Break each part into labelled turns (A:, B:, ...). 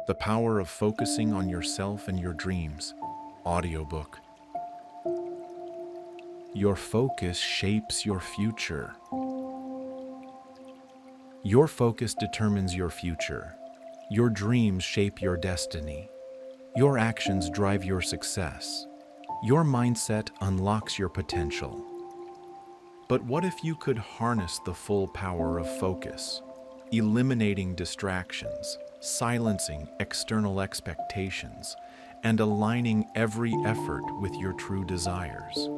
A: The Power of Focusing on Yourself and Your Dreams. Audiobook. Your focus shapes your future. Your focus determines your future. Your dreams shape your destiny. Your actions drive your success. Your mindset unlocks your potential. But what if you could harness the full power of focus, eliminating distractions, silencing external expectations, and aligning every effort with your true desires?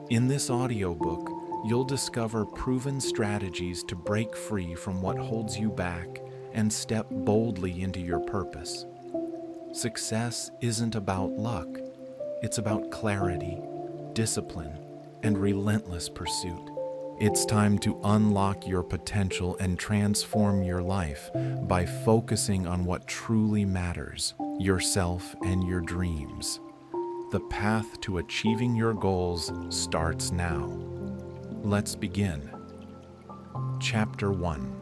A: In this audiobook, you'll discover proven strategies to break free from what holds you back and step boldly into your purpose. Success isn't about luck. It's about clarity, discipline, and relentless pursuit. It's time to unlock your potential and transform your life by focusing on what truly matters, yourself and your dreams. The path to achieving your goals starts now. Let's begin. Chapter 1.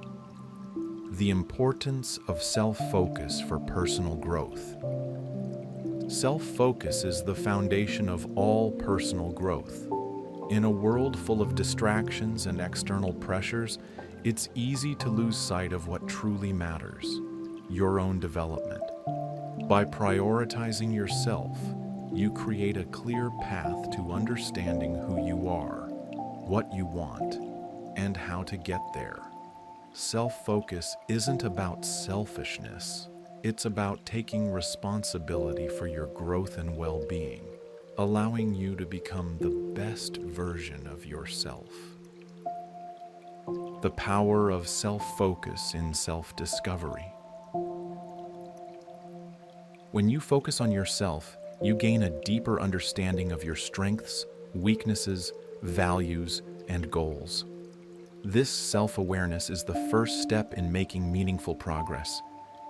A: The Importance of Self-Focus for Personal Growth. Self-focus is the foundation of all personal growth. In a world full of distractions and external pressures, it's easy to lose sight of what truly matters, your own development. By prioritizing yourself, you create a clear path to understanding who you are, what you want, and how to get there. Self-focus isn't about selfishness. It's about taking responsibility for your growth and well-being, allowing you to become the best version of yourself. The power of self-focus in self-discovery. When you focus on yourself, you gain a deeper understanding of your strengths, weaknesses, values, and goals. This self-awareness is the first step in making meaningful progress.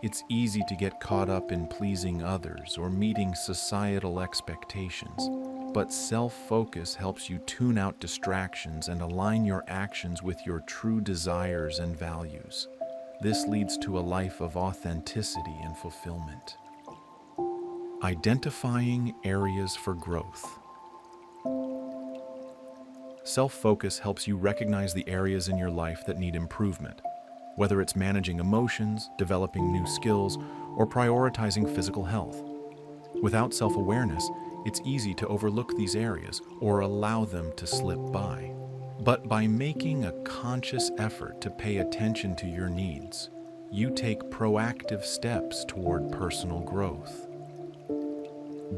A: It's easy to get caught up in pleasing others or meeting societal expectations, but self-focus helps you tune out distractions and align your actions with your true desires and values. This leads to a life of authenticity and fulfillment. Identifying areas for growth. Self-focus helps you recognize the areas in your life that need improvement, whether it's managing emotions, developing new skills, or prioritizing physical health. Without self-awareness, it's easy to overlook these areas or allow them to slip by. But by making a conscious effort to pay attention to your needs, you take proactive steps toward personal growth.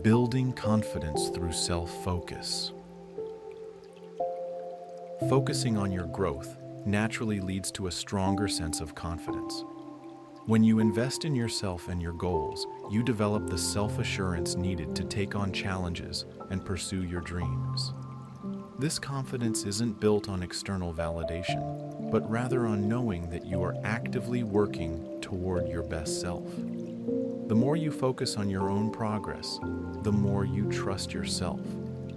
A: Building confidence through self-focus. Focusing on your growth naturally leads to a stronger sense of confidence. When you invest in yourself and your goals, you develop the self-assurance needed to take on challenges and pursue your dreams. This confidence isn't built on external validation, but rather on knowing that you are actively working toward your best self. The more you focus on your own progress, the more you trust yourself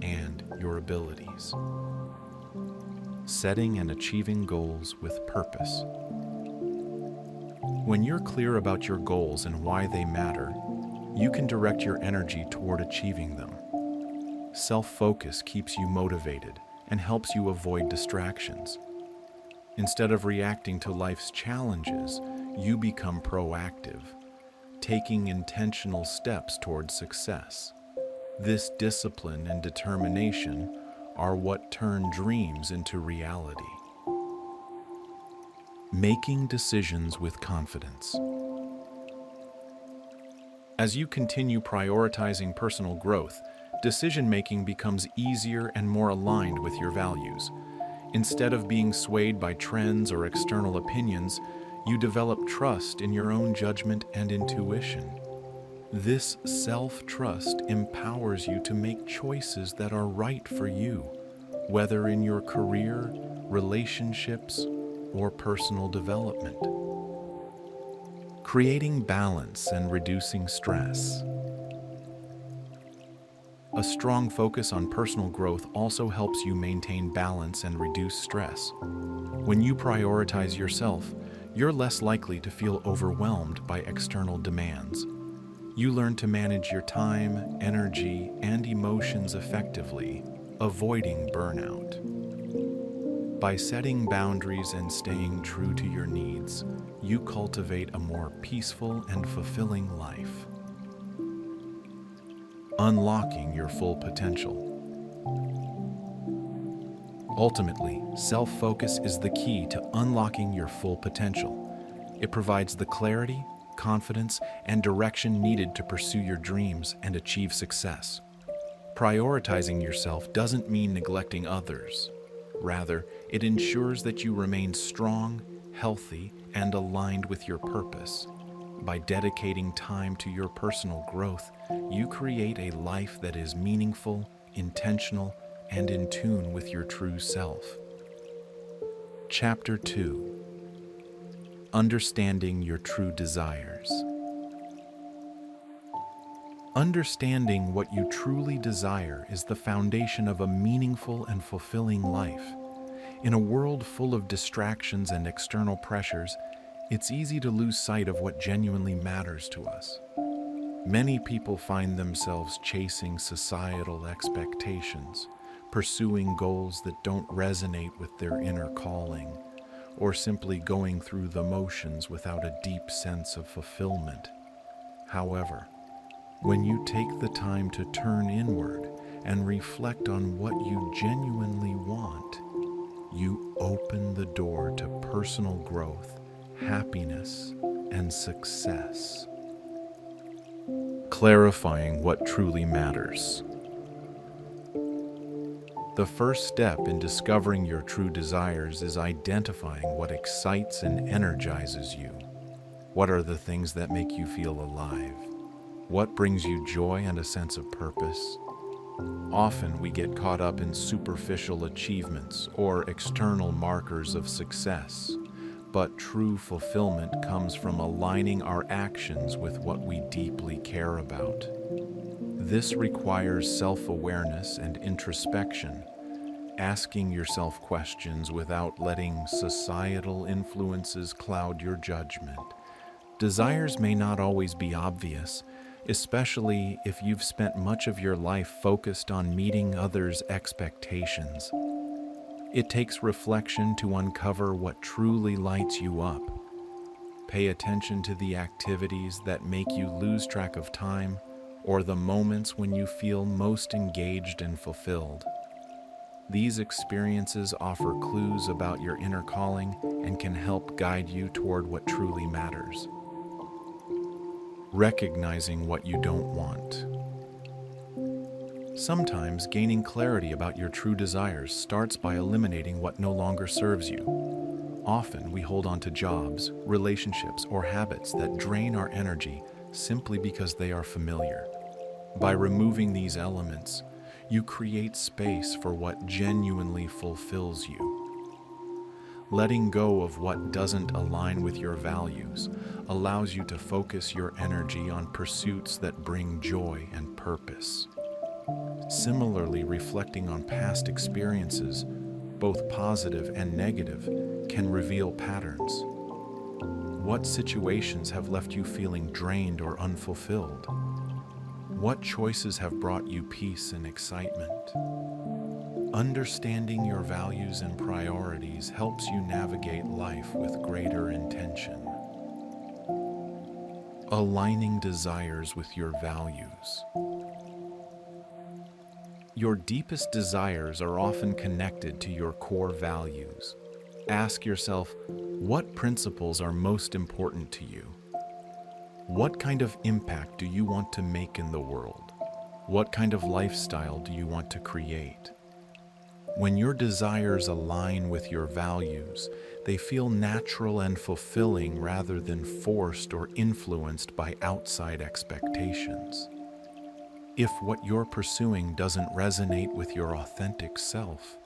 A: and your abilities. Setting and achieving goals with purpose. When you're clear about your goals and why they matter, you can direct your energy toward achieving them. Self-focus keeps you motivated and helps you avoid distractions. Instead of reacting to life's challenges, you become proactive, taking intentional steps toward success. This discipline and determination are what turn dreams into reality. Making decisions with confidence. As you continue prioritizing personal growth, decision-making becomes easier and more aligned with your values. Instead of being swayed by trends or external opinions, you develop trust in your own judgment and intuition. This self-trust empowers you to make choices that are right for you, whether in your career, relationships, or personal development. Creating balance and reducing stress. A strong focus on personal growth also helps you maintain balance and reduce stress. When you prioritize yourself, You're less likely to feel overwhelmed by external demands. You learn to manage your time, energy, and emotions effectively, avoiding burnout. By setting boundaries and staying true to your needs, you cultivate a more peaceful and fulfilling life. Unlocking your full potential. Ultimately, self-focus is the key to unlocking your full potential. It provides the clarity, confidence, and direction needed to pursue your dreams and achieve success. Prioritizing yourself doesn't mean neglecting others. Rather, it ensures that you remain strong, healthy, and aligned with your purpose. By dedicating time to your personal growth, you create a life that is meaningful, intentional, and in tune with your true self. Chapter 2. Understanding your true desires. Understanding what you truly desire is the foundation of a meaningful and fulfilling life. In a world full of distractions and external pressures, it's easy to lose sight of what genuinely matters to us. Many people find themselves chasing societal expectations, pursuing goals that don't resonate with their inner calling, or simply going through the motions without a deep sense of fulfillment. However, when you take the time to turn inward and reflect on what you genuinely want, you open the door to personal growth, happiness, and success. Clarifying what truly matters. The first step in discovering your true desires is identifying what excites and energizes you. What are the things that make you feel alive? What brings you joy and a sense of purpose? Often we get caught up in superficial achievements or external markers of success, but true fulfillment comes from aligning our actions with what we deeply care about. This requires self-awareness and introspection, asking yourself questions without letting societal influences cloud your judgment. Desires may not always be obvious, especially if you've spent much of your life focused on meeting others' expectations. It takes reflection to uncover what truly lights you up. Pay attention to the activities that make you lose track of time, or the moments when you feel most engaged and fulfilled. These experiences offer clues about your inner calling and can help guide you toward what truly matters. Recognizing what you don't want. Sometimes gaining clarity about your true desires starts by eliminating what no longer serves you. Often we hold on to jobs, relationships, or habits that drain our energy simply because they are familiar. By removing these elements, you create space for what genuinely fulfills you. Letting go of what doesn't align with your values allows you to focus your energy on pursuits that bring joy and purpose. Similarly, reflecting on past experiences, both positive and negative, can reveal patterns. What situations have left you feeling drained or unfulfilled? What choices have brought you peace and excitement? Understanding your values and priorities helps you navigate life with greater intention. Aligning desires with your values. Your deepest desires are often connected to your core values. Ask yourself, what principles are most important to you? What kind of impact do you want to make in the world? What kind of lifestyle do you want to create? When your desires align with your values, they feel natural and fulfilling rather than forced or influenced by outside expectations. If what you're pursuing doesn't resonate with your authentic self,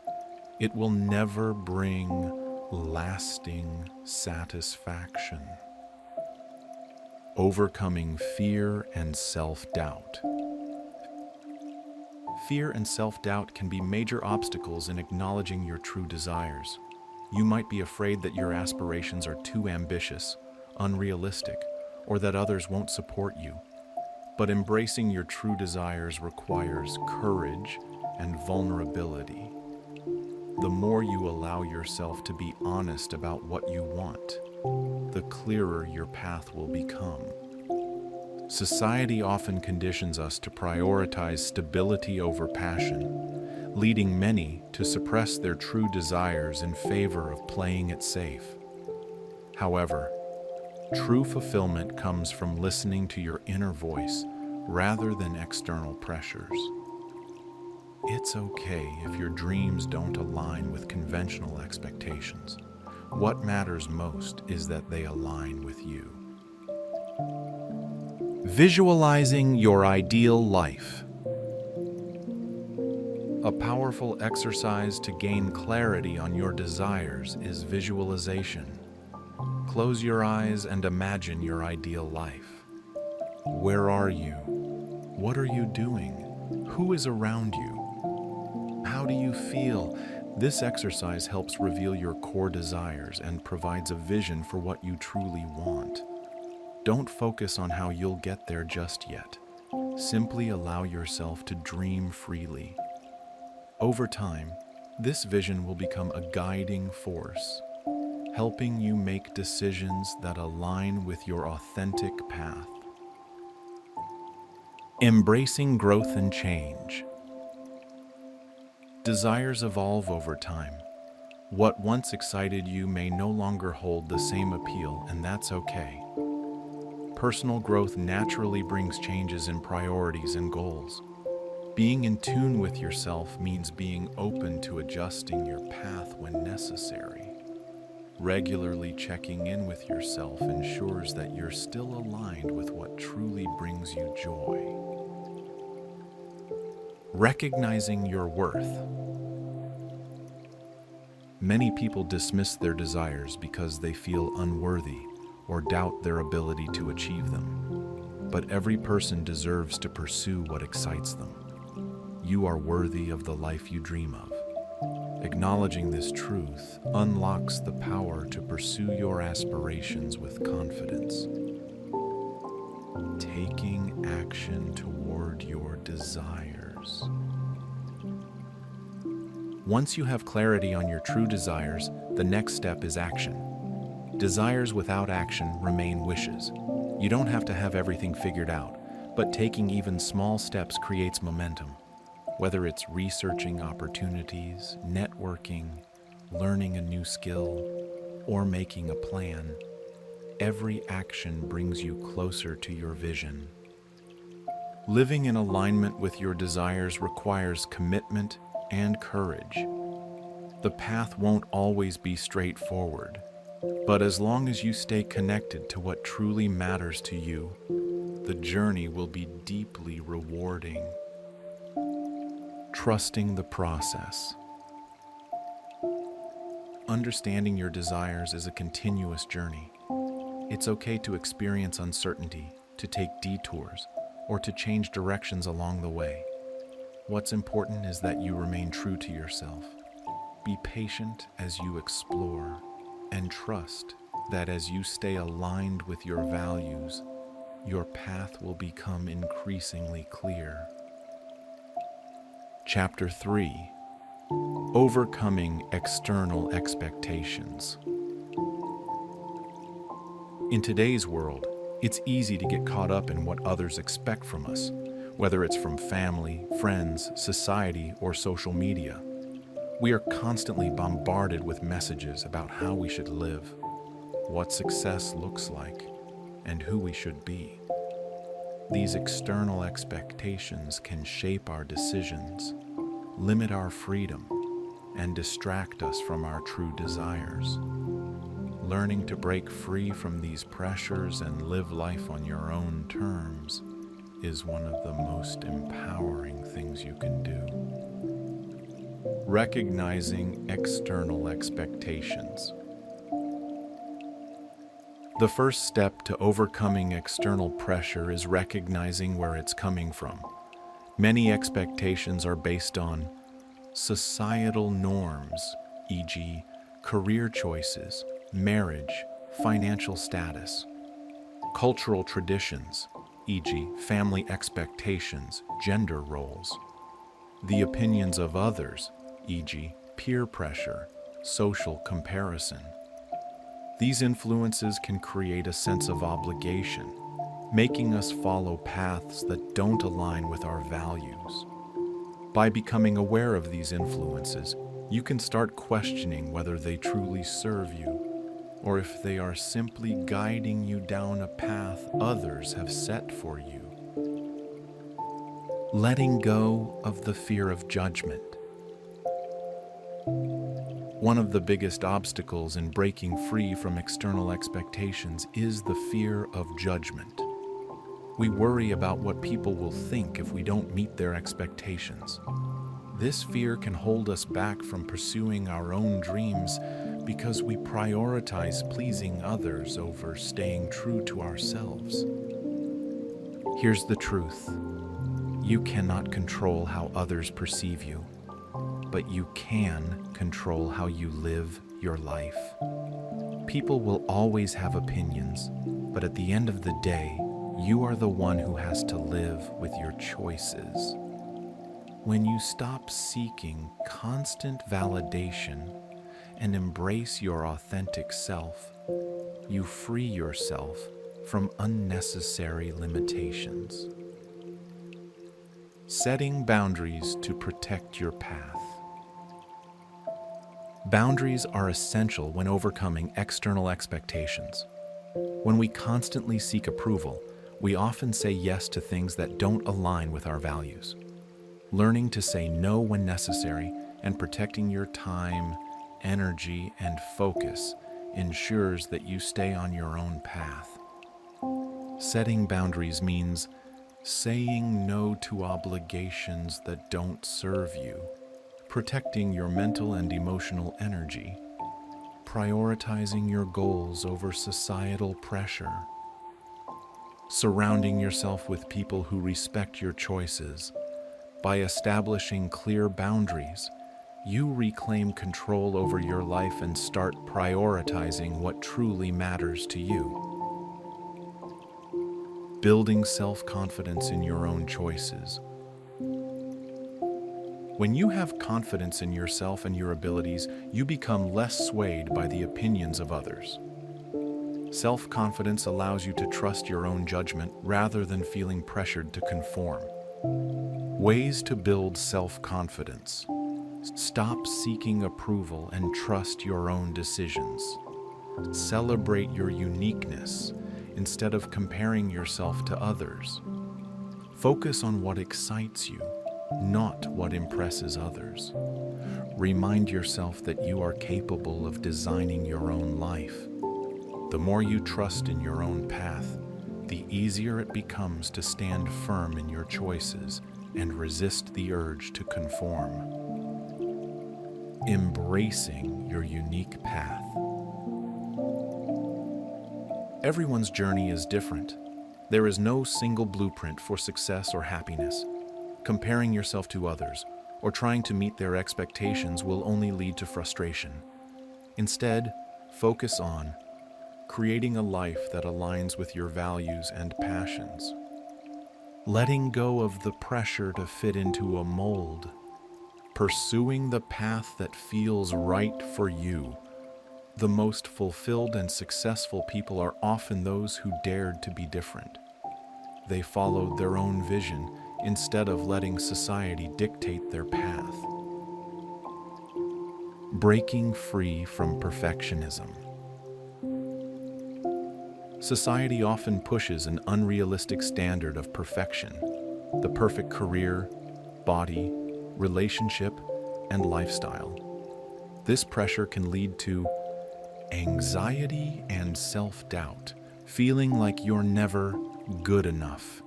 A: it will never bring lasting satisfaction. Overcoming fear and self-doubt. Fear and self-doubt can be major obstacles in acknowledging your true desires. You might be afraid that your aspirations are too ambitious, unrealistic, or that others won't support you. But embracing your true desires requires courage and vulnerability. The more you allow yourself to be honest about what you want, the clearer your path will become. Society often conditions us to prioritize stability over passion, leading many to suppress their true desires in favor of playing it safe. However, true fulfillment comes from listening to your inner voice rather than external pressures. It's okay if your dreams don't align with conventional expectations. What matters most is that they align with you. Visualizing your ideal life. A powerful exercise to gain clarity on your desires is visualization. Close your eyes and imagine your ideal life. Where are you? What are you doing? Who is around you? How do you feel? This exercise helps reveal your core desires and provides a vision for what you truly want. Don't focus on how you'll get there just yet. Simply allow yourself to dream freely. Over time, this vision will become a guiding force, helping you make decisions that align with your authentic path. Embracing growth and change. Desires evolve over time. What once excited you may no longer hold the same appeal, and that's okay. Personal growth naturally brings changes in priorities and goals. Being in tune with yourself means being open to adjusting your path when necessary. Regularly checking in with yourself ensures that you're still aligned with what truly brings you joy. Recognizing your worth. Many people dismiss their desires because they feel unworthy or doubt their ability to achieve them. But every person deserves to pursue what excites them. You are worthy of the life you dream of. Acknowledging this truth unlocks the power to pursue your aspirations with confidence. Taking action toward your desires. Once you have clarity on your true desires, the next step is action. Desires without action remain wishes. You don't have to have everything figured out, but taking even small steps creates momentum. Whether it's researching opportunities, networking, learning a new skill, or making a plan, every action brings you closer to your vision. Living in alignment with your desires requires commitment and courage. The path won't always be straightforward, but as long as you stay connected to what truly matters to you, the journey will be deeply rewarding. Trusting the process. Understanding your desires is a continuous journey. It's okay to experience uncertainty, to take detours, or to change directions along the way. What's important is that you remain true to yourself. Be patient as you explore, and trust that as you stay aligned with your values, your path will become increasingly clear. Chapter 3: Overcoming External Expectations. In today's world, it's easy to get caught up in what others expect from us, whether it's from family, friends, society, or social media. We are constantly bombarded with messages about how we should live, what success looks like, and who we should be. These external expectations can shape our decisions, limit our freedom, and distract us from our true desires. Learning to break free from these pressures and live life on your own terms is one of the most empowering things you can do. Recognizing external expectations. The first step to overcoming external pressure is recognizing where it's coming from. Many expectations are based on societal norms, e.g., career choices, marriage, financial status, cultural traditions, e.g., family expectations, gender roles, the opinions of others, e.g., peer pressure, social comparison. These influences can create a sense of obligation, making us follow paths that don't align with our values. By becoming aware of these influences, you can start questioning whether they truly serve you, or if they are simply guiding you down a path others have set for you. Letting go of the fear of judgment. One of the biggest obstacles in breaking free from external expectations is the fear of judgment. We worry about what people will think if we don't meet their expectations. This fear can hold us back from pursuing our own dreams because we prioritize pleasing others over staying true to ourselves. Here's the truth. You cannot control how others perceive you, but you can control how you live your life. People will always have opinions, but at the end of the day, you are the one who has to live with your choices. When you stop seeking constant validation and embrace your authentic self, you free yourself from unnecessary limitations. Setting boundaries to protect your path. Boundaries are essential when overcoming external expectations. When we constantly seek approval, we often say yes to things that don't align with our values. Learning to say no when necessary and protecting your time, energy, and focus ensures that you stay on your own path. Setting boundaries means saying no to obligations that don't serve you, protecting your mental and emotional energy, prioritizing your goals over societal pressure, surrounding yourself with people who respect your choices. By establishing clear boundaries, you reclaim control over your life and start prioritizing what truly matters to you. Building self-confidence in your own choices. When you have confidence in yourself and your abilities, you become less swayed by the opinions of others. Self-confidence allows you to trust your own judgment rather than feeling pressured to conform. Ways to build self-confidence. Stop seeking approval and trust your own decisions. Celebrate your uniqueness instead of comparing yourself to others. Focus on what excites you, not what impresses others. Remind yourself that you are capable of designing your own life. The more you trust in your own path, the easier it becomes to stand firm in your choices and resist the urge to conform. Embracing your unique path. Everyone's journey is different. There is no single blueprint for success or happiness. Comparing yourself to others or trying to meet their expectations will only lead to frustration. Instead, focus on creating a life that aligns with your values and passions. Letting go of the pressure to fit into a mold. Pursuing the path that feels right for you. The most fulfilled and successful people are often those who dared to be different. They followed their own vision instead of letting society dictate their path. Breaking free from perfectionism. Society often pushes an unrealistic standard of perfection, the perfect career, body, relationship, and lifestyle. This pressure can lead to anxiety and self-doubt, feeling like you're never good enough,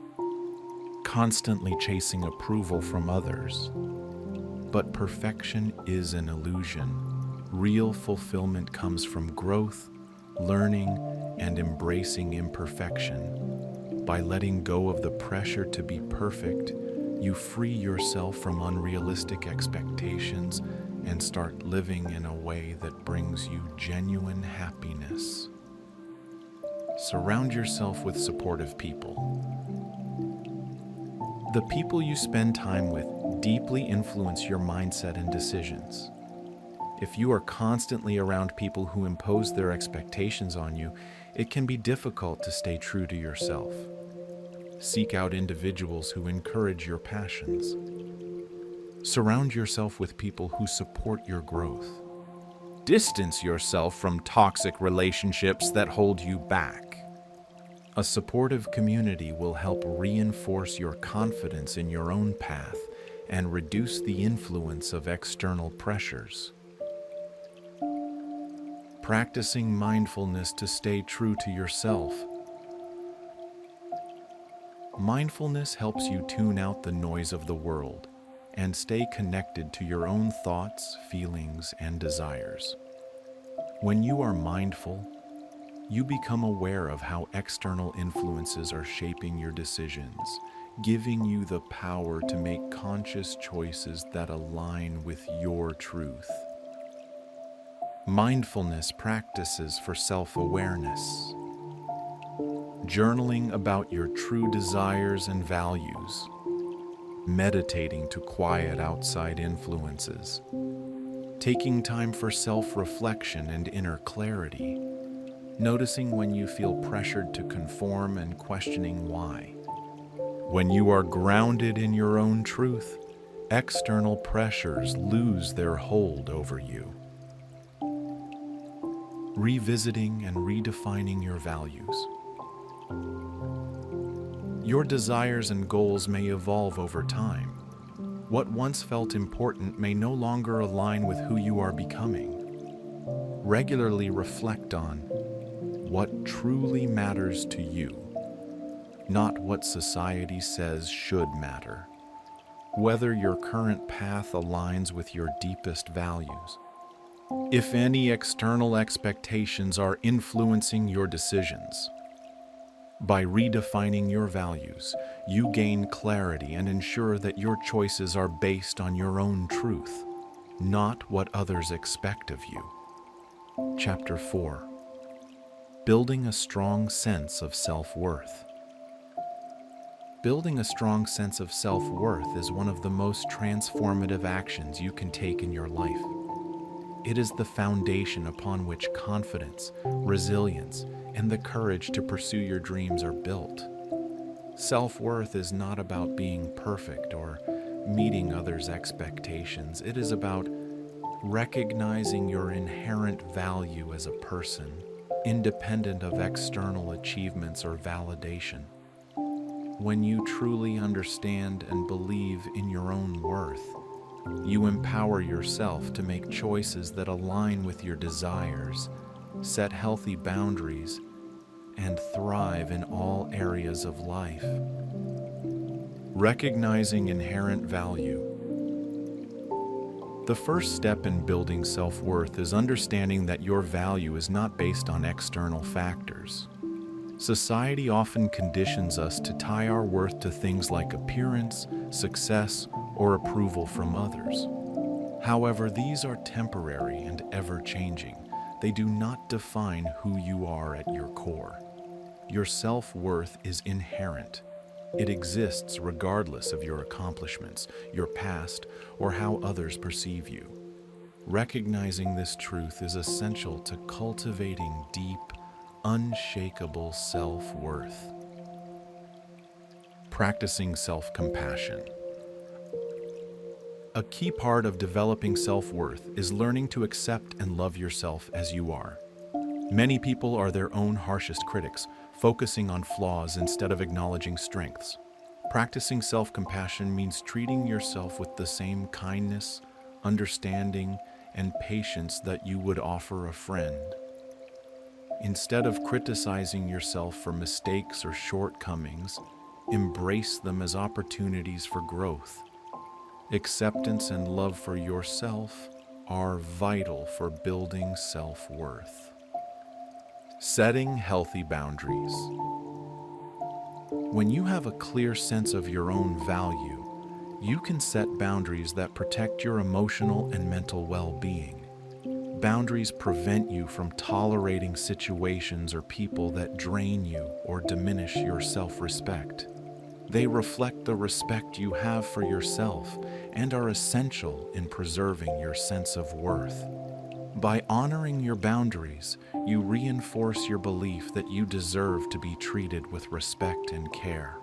A: constantly chasing approval from others. But perfection is an illusion. Real fulfillment comes from growth, learning, and embracing imperfection. By letting go of the pressure to be perfect, you free yourself from unrealistic expectations and start living in a way that brings you genuine happiness. Surround yourself with supportive people. The people you spend time with deeply influence your mindset and decisions. If you are constantly around people who impose their expectations on you, it can be difficult to stay true to yourself. Seek out individuals who encourage your passions. Surround yourself with people who support your growth. Distance yourself from toxic relationships that hold you back. A supportive community will help reinforce your confidence in your own path and reduce the influence of external pressures. Practicing mindfulness to stay true to yourself. Mindfulness helps you tune out the noise of the world and stay connected to your own thoughts, feelings, and desires. When you are mindful, you become aware of how external influences are shaping your decisions, giving you the power to make conscious choices that align with your truth. Mindfulness practices for self-awareness. Journaling about your true desires and values. Meditating to quiet outside influences. Taking time for self-reflection and inner clarity. Noticing when you feel pressured to conform and questioning why. When you are grounded in your own truth, external pressures lose their hold over you. Revisiting and redefining your values. Your desires and goals may evolve over time. What once felt important may no longer align with who you are becoming. Regularly reflect on what truly matters to you, not what society says should matter. Whether your current path aligns with your deepest values. If any external expectations are influencing your decisions. By redefining your values, you gain clarity and ensure that your choices are based on your own truth, not what others expect of you. Chapter 4. Building a strong sense of self-worth. Building a strong sense of self-worth is one of the most transformative actions you can take in your life. It is the foundation upon which confidence, resilience, and the courage to pursue your dreams are built. Self-worth is not about being perfect or meeting others' expectations. It is about recognizing your inherent value as a person, independent of external achievements or validation. When you truly understand and believe in your own worth, you empower yourself to make choices that align with your desires, set healthy boundaries, and thrive in all areas of life. Recognizing inherent value. The first step in building self-worth is understanding that your value is not based on external factors. Society often conditions us to tie our worth to things like appearance, success, or approval from others. However, these are temporary and ever-changing. They do not define who you are at your core. Your self-worth is inherent. It exists regardless of your accomplishments, your past, or how others perceive you. Recognizing this truth is essential to cultivating deep, unshakable self-worth. Practicing self-compassion. A key part of developing self-worth is learning to accept and love yourself as you are. Many people are their own harshest critics, focusing on flaws instead of acknowledging strengths. Practicing self-compassion means treating yourself with the same kindness, understanding, and patience that you would offer a friend. Instead of criticizing yourself for mistakes or shortcomings, embrace them as opportunities for growth. Acceptance and love for yourself are vital for building self-worth. Setting healthy boundaries. When you have a clear sense of your own value, You can set boundaries that protect your emotional and mental well-being. Boundaries prevent you from tolerating situations or people that drain you or diminish your self-respect. They reflect the respect you have for yourself and are essential in preserving your sense of worth. By honoring your boundaries, you reinforce your belief that you deserve to be treated with respect and care.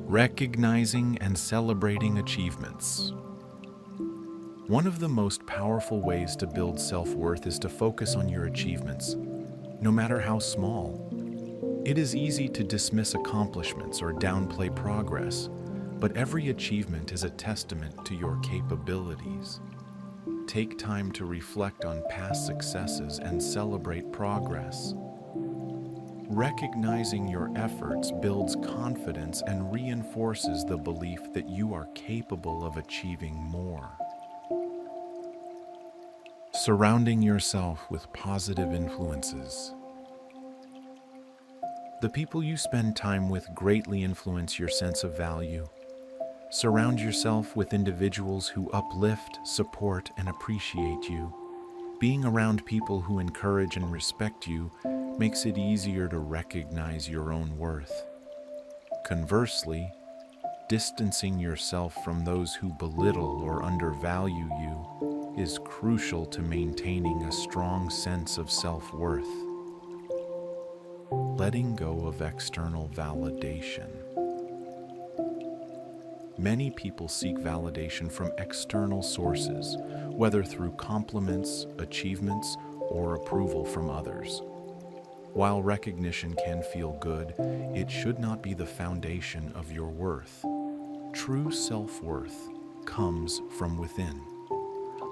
A: Recognizing and celebrating achievements. One of the most powerful ways to build self-worth is to focus on your achievements, no matter how small. It is easy to dismiss accomplishments or downplay progress, but every achievement is a testament to your capabilities. Take time to reflect on past successes and celebrate progress. Recognizing your efforts builds confidence and reinforces the belief that you are capable of achieving more. Surrounding yourself with positive influences. The people you spend time with greatly influence your sense of value. Surround yourself with individuals who uplift, support, and appreciate you. Being around people who encourage and respect you makes it easier to recognize your own worth. Conversely, distancing yourself from those who belittle or undervalue you is crucial to maintaining a strong sense of self-worth. Letting go of external validation. Many people seek validation from external sources, whether through compliments, achievements, or approval from others. While recognition can feel good, it should not be the foundation of your worth. True self-worth comes from within.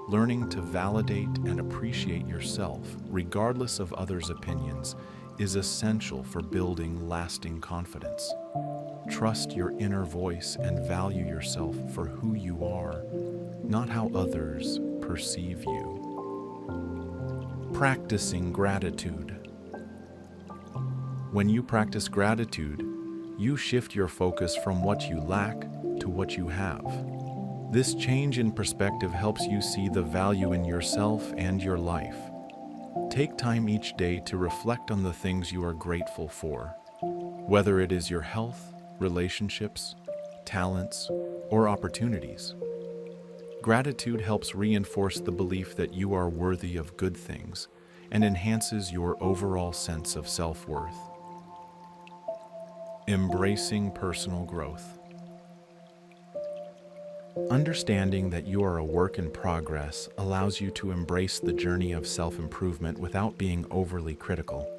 A: Learning to validate and appreciate yourself, regardless of others' opinions, is essential for building lasting confidence. Trust your inner voice and value yourself for who you are, not how others perceive you. Practicing gratitude. When you practice gratitude, you shift your focus from what you lack to what you have. This change in perspective helps you see the value in yourself and your life. Take time each day to reflect on the things you are grateful for, whether it is your health, relationships, talents, or opportunities. Gratitude helps reinforce the belief that you are worthy of good things and enhances your overall sense of self-worth. Embracing personal growth. Understanding that you are a work in progress allows you to embrace the journey of self-improvement without being overly critical.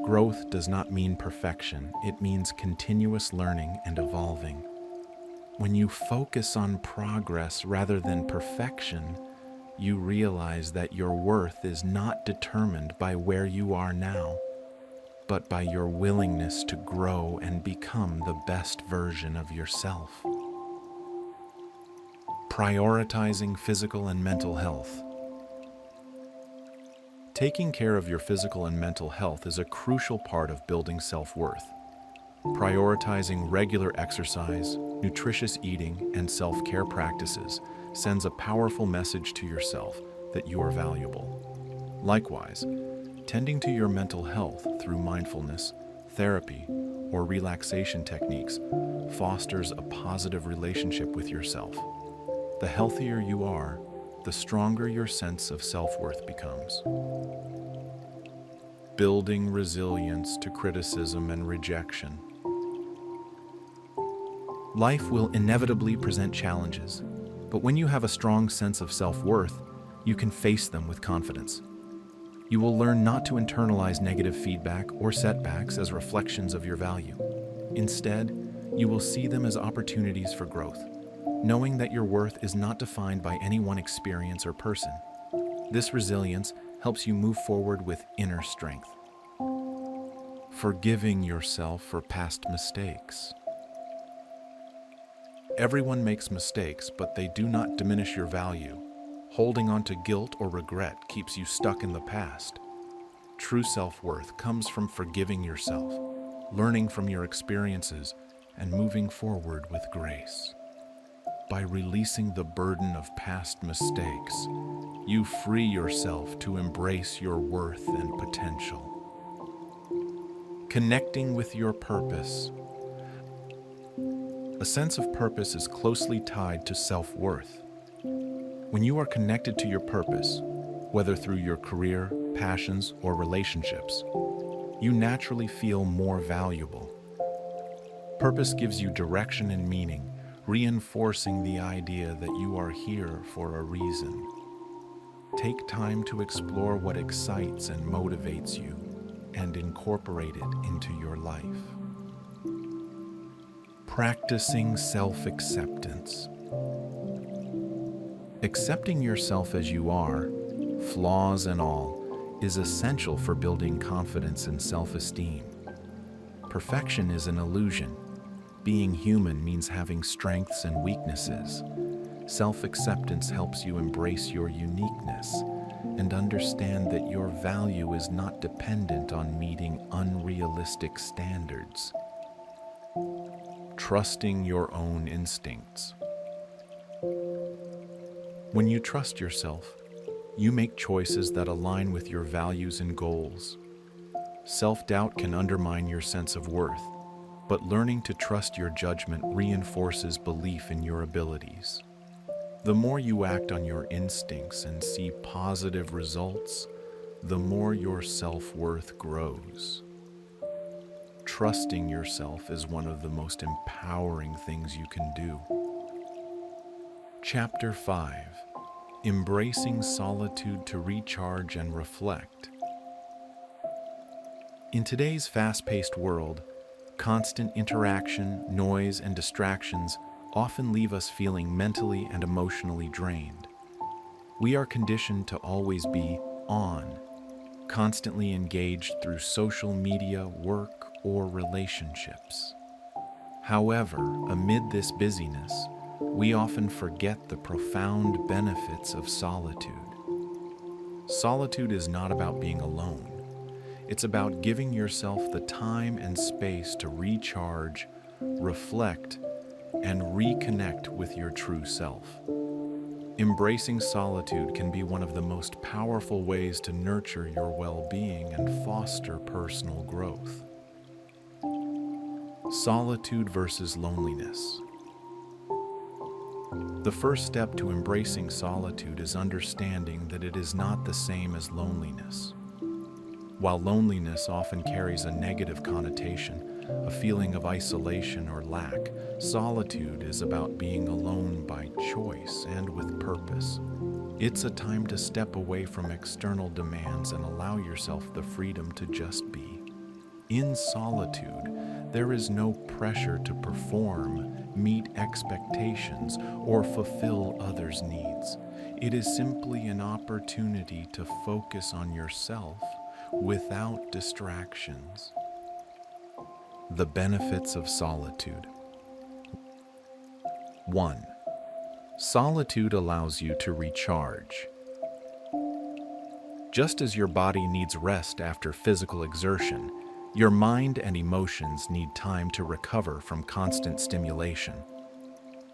A: Growth does not mean perfection, it means continuous learning and evolving. When you focus on progress rather than perfection, you realize that your worth is not determined by where you are now, but by your willingness to grow and become the best version of yourself. Prioritizing physical and mental health. Taking care of your physical and mental health is a crucial part of building self-worth. Prioritizing regular exercise, nutritious eating, and self-care practices sends a powerful message to yourself that you are valuable. Likewise, tending to your mental health through mindfulness, therapy, or relaxation techniques fosters a positive relationship with yourself. The healthier you are, the stronger your sense of self-worth becomes. Building resilience to criticism and rejection. Life will inevitably present challenges, but when you have a strong sense of self-worth, you can face them with confidence. You will learn not to internalize negative feedback or setbacks as reflections of your value. Instead, you will see them as opportunities for growth, knowing that your worth is not defined by any one experience or person. This resilience helps you move forward with inner strength. Forgiving yourself for past mistakes. Everyone makes mistakes, but they do not diminish your value. Holding on to guilt or regret keeps you stuck in the past. True self-worth comes from forgiving yourself, learning from your experiences, and moving forward with grace. By releasing the burden of past mistakes, you free yourself to embrace your worth and potential. Connecting with your purpose. A sense of purpose is closely tied to self-worth. When you are connected to your purpose, whether through your career, passions, or relationships, you naturally feel more valuable. Purpose gives you direction and meaning, reinforcing the idea that you are here for a reason. Take time to explore what excites and motivates you and incorporate it into your life. Practicing self-acceptance. Accepting yourself as you are, flaws and all, is essential for building confidence and self-esteem. Perfection is an illusion. Being human means having strengths and weaknesses. Self-acceptance helps you embrace your uniqueness and understand that your value is not dependent on meeting unrealistic standards. Trusting your own instincts. When you trust yourself, you make choices that align with your values and goals. Self-doubt can undermine your sense of worth, but learning to trust your judgment reinforces belief in your abilities. The more you act on your instincts and see positive results, the more your self-worth grows. Trusting yourself is one of the most empowering things you can do. Chapter 5. Embracing solitude to recharge and reflect. In today's fast-paced world, constant interaction, noise, and distractions often leave us feeling mentally and emotionally drained. We are conditioned to always be on, constantly engaged through social media, work, or relationships. However, amid this busyness, we often forget the profound benefits of solitude. Solitude is not about being alone. It's about giving yourself the time and space to recharge, reflect, and reconnect with your true self. Embracing solitude can be one of the most powerful ways to nurture your well-being and foster personal growth. Solitude versus loneliness. The first step to embracing solitude is understanding that it is not the same as loneliness. While loneliness often carries a negative connotation, a feeling of isolation or lack, solitude is about being alone by choice and with purpose. It's a time to step away from external demands and allow yourself the freedom to just be. In solitude, there is no pressure to perform, meet expectations, or fulfill others' needs. It is simply an opportunity to focus on yourself without distractions. The benefits of solitude. 1. Solitude allows you to recharge. Just as your body needs rest after physical exertion, your mind and emotions need time to recover from constant stimulation.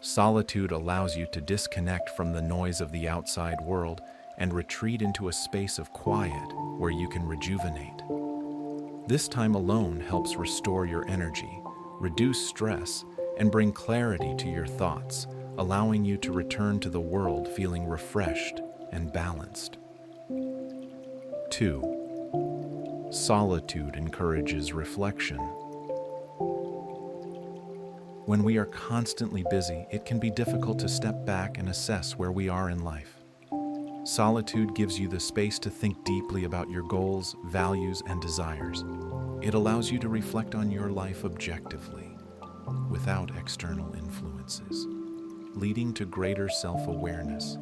A: Solitude allows you to disconnect from the noise of the outside world and retreat into a space of quiet where you can rejuvenate. This time alone helps restore your energy, reduce stress, and bring clarity to your thoughts, allowing you to return to the world feeling refreshed and balanced. 2. Solitude encourages reflection. When we are constantly busy, it can be difficult to step back and assess where we are in life. Solitude gives you the space to think deeply about your goals, values, and desires. It allows you to reflect on your life objectively, without external influences, leading to greater self-awareness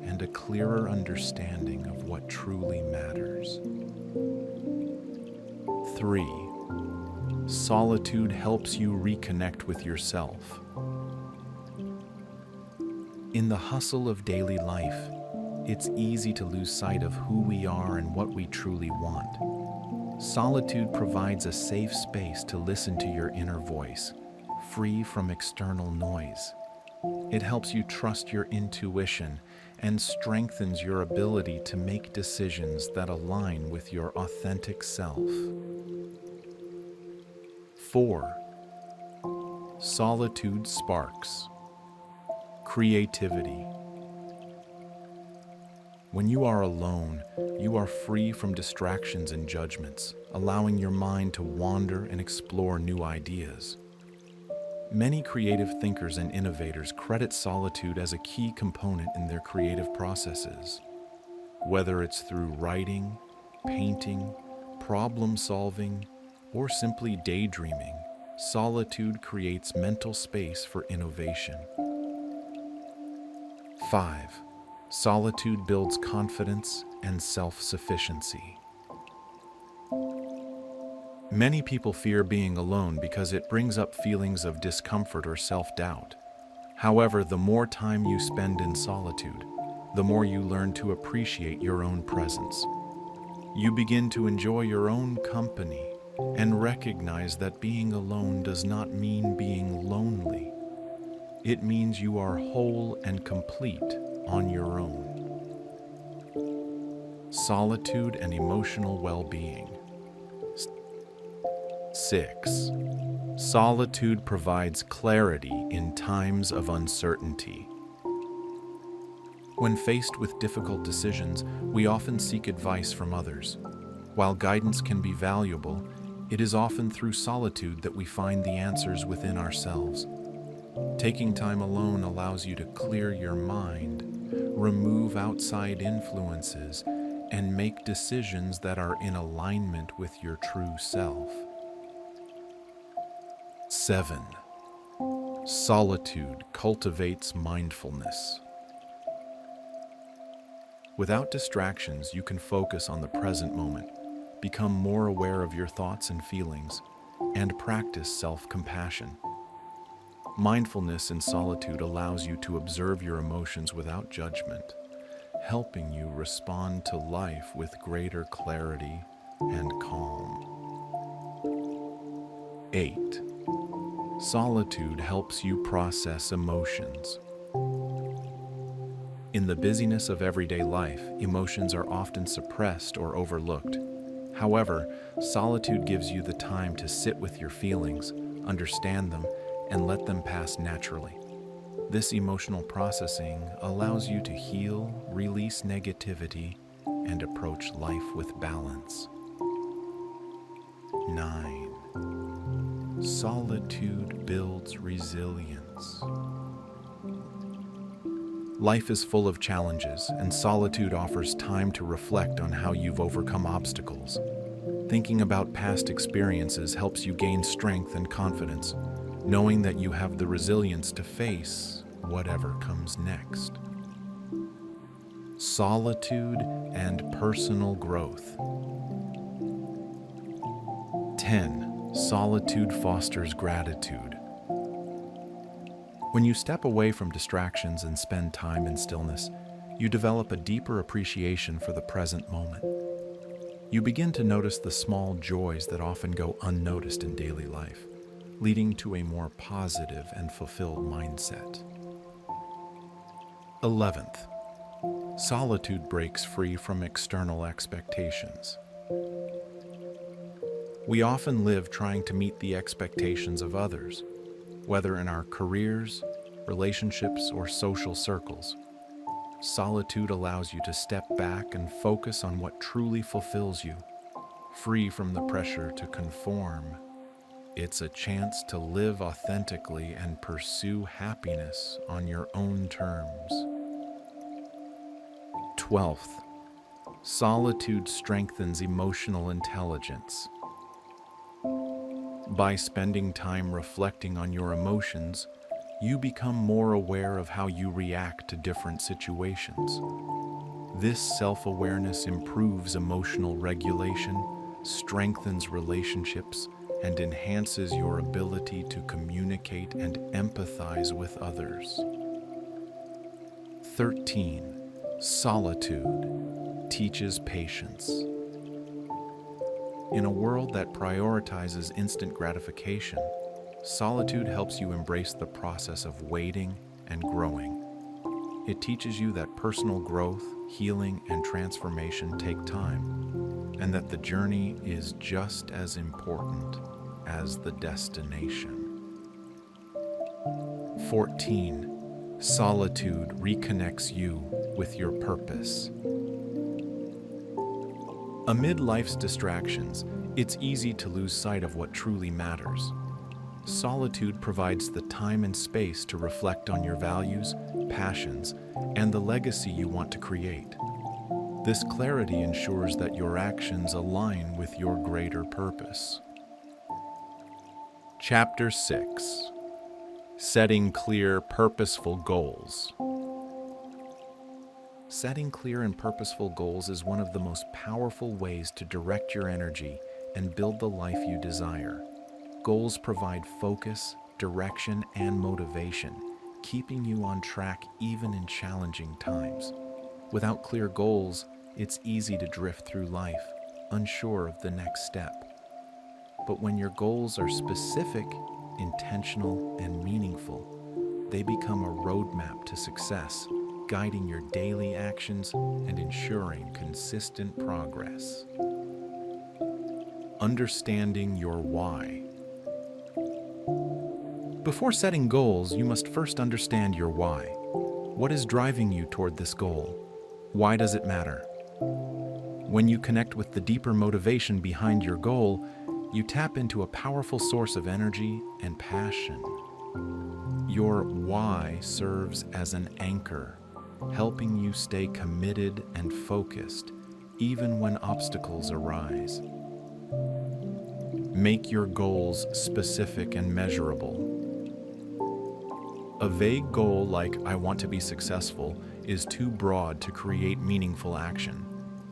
A: and a clearer understanding of what truly matters. 3. Solitude helps you reconnect with yourself. In the hustle of daily life, it's easy to lose sight of who we are and what we truly want. Solitude provides a safe space to listen to your inner voice, free from external noise. It helps you trust your intuition and strengthens your ability to make decisions that align with your authentic self. 4. Solitude sparks creativity. When you are alone, you are free from distractions and judgments, allowing your mind to wander and explore new ideas. Many creative thinkers and innovators credit solitude as a key component in their creative processes. Whether it's through writing, painting, problem solving, or simply daydreaming, solitude creates mental space for innovation. 5. Solitude builds confidence and self-sufficiency. Many people fear being alone because it brings up feelings of discomfort or self-doubt. However, the more time you spend in solitude, the more you learn to appreciate your own presence. You begin to enjoy your own company and recognize that being alone does not mean being lonely. It means you are whole and complete on your own. Solitude and emotional well-being. 6. Solitude provides clarity in times of uncertainty. When faced with difficult decisions, we often seek advice from others. While guidance can be valuable, it is often through solitude that we find the answers within ourselves. Taking time alone allows you to clear your mind, remove outside influences, and make decisions that are in alignment with your true self. 7. Solitude cultivates mindfulness. Without distractions, you can focus on the present moment, become more aware of your thoughts and feelings, and practice self-compassion. Mindfulness in solitude allows you to observe your emotions without judgment, helping you respond to life with greater clarity and calm. 8. Solitude helps you process emotions. In the busyness of everyday life, emotions are often suppressed or overlooked. However, solitude gives you the time to sit with your feelings, understand them, and let them pass naturally. This emotional processing allows you to heal, release negativity, and approach life with balance. 9. Solitude builds resilience. Life is full of challenges, and solitude offers time to reflect on how you've overcome obstacles. Thinking about past experiences helps you gain strength and confidence, knowing that you have the resilience to face whatever comes next. Solitude and personal growth. 10. Solitude fosters gratitude. When you step away from distractions and spend time in stillness, you develop a deeper appreciation for the present moment. You begin to notice the small joys that often go unnoticed in daily life, leading to a more positive and fulfilled mindset. 11th, solitude breaks free from external expectations. We often live trying to meet the expectations of others, whether in our careers, relationships, or social circles. Solitude allows you to step back and focus on what truly fulfills you, free from the pressure to conform. It's a chance to live authentically and pursue happiness on your own terms. 12th, solitude strengthens emotional intelligence. By spending time reflecting on your emotions, you become more aware of how you react to different situations. This self-awareness improves emotional regulation, strengthens relationships, and enhances your ability to communicate and empathize with others. 13. Solitude teaches patience. In a world that prioritizes instant gratification, Solitude helps you embrace the process of waiting and growing. It teaches you that personal growth, healing, and transformation take time, and that the journey is just as important as the destination. 14. Solitude reconnects you with your purpose. Amid life's distractions, it's easy to lose sight of what truly matters. Solitude provides the time and space to reflect on your values, passions, and the legacy you want to create. This clarity ensures that your actions align with your greater purpose. Chapter 6. Setting clear, purposeful goals. Setting clear and purposeful goals is one of the most powerful ways to direct your energy and build the life you desire. Goals provide focus, direction, and motivation, keeping you on track even in challenging times. Without clear goals, it's easy to drift through life, unsure of the next step. But when your goals are specific, intentional, and meaningful, they become a roadmap to success, guiding your daily actions and ensuring consistent progress. Understanding your why. Before setting goals, you must first understand your why. What is driving you toward this goal? Why does it matter? When you connect with the deeper motivation behind your goal, you tap into a powerful source of energy and passion. Your why serves as an anchor, helping you stay committed and focused, even when obstacles arise. Make your goals specific and measurable. A vague goal like "I want to be successful" is too broad to create meaningful action.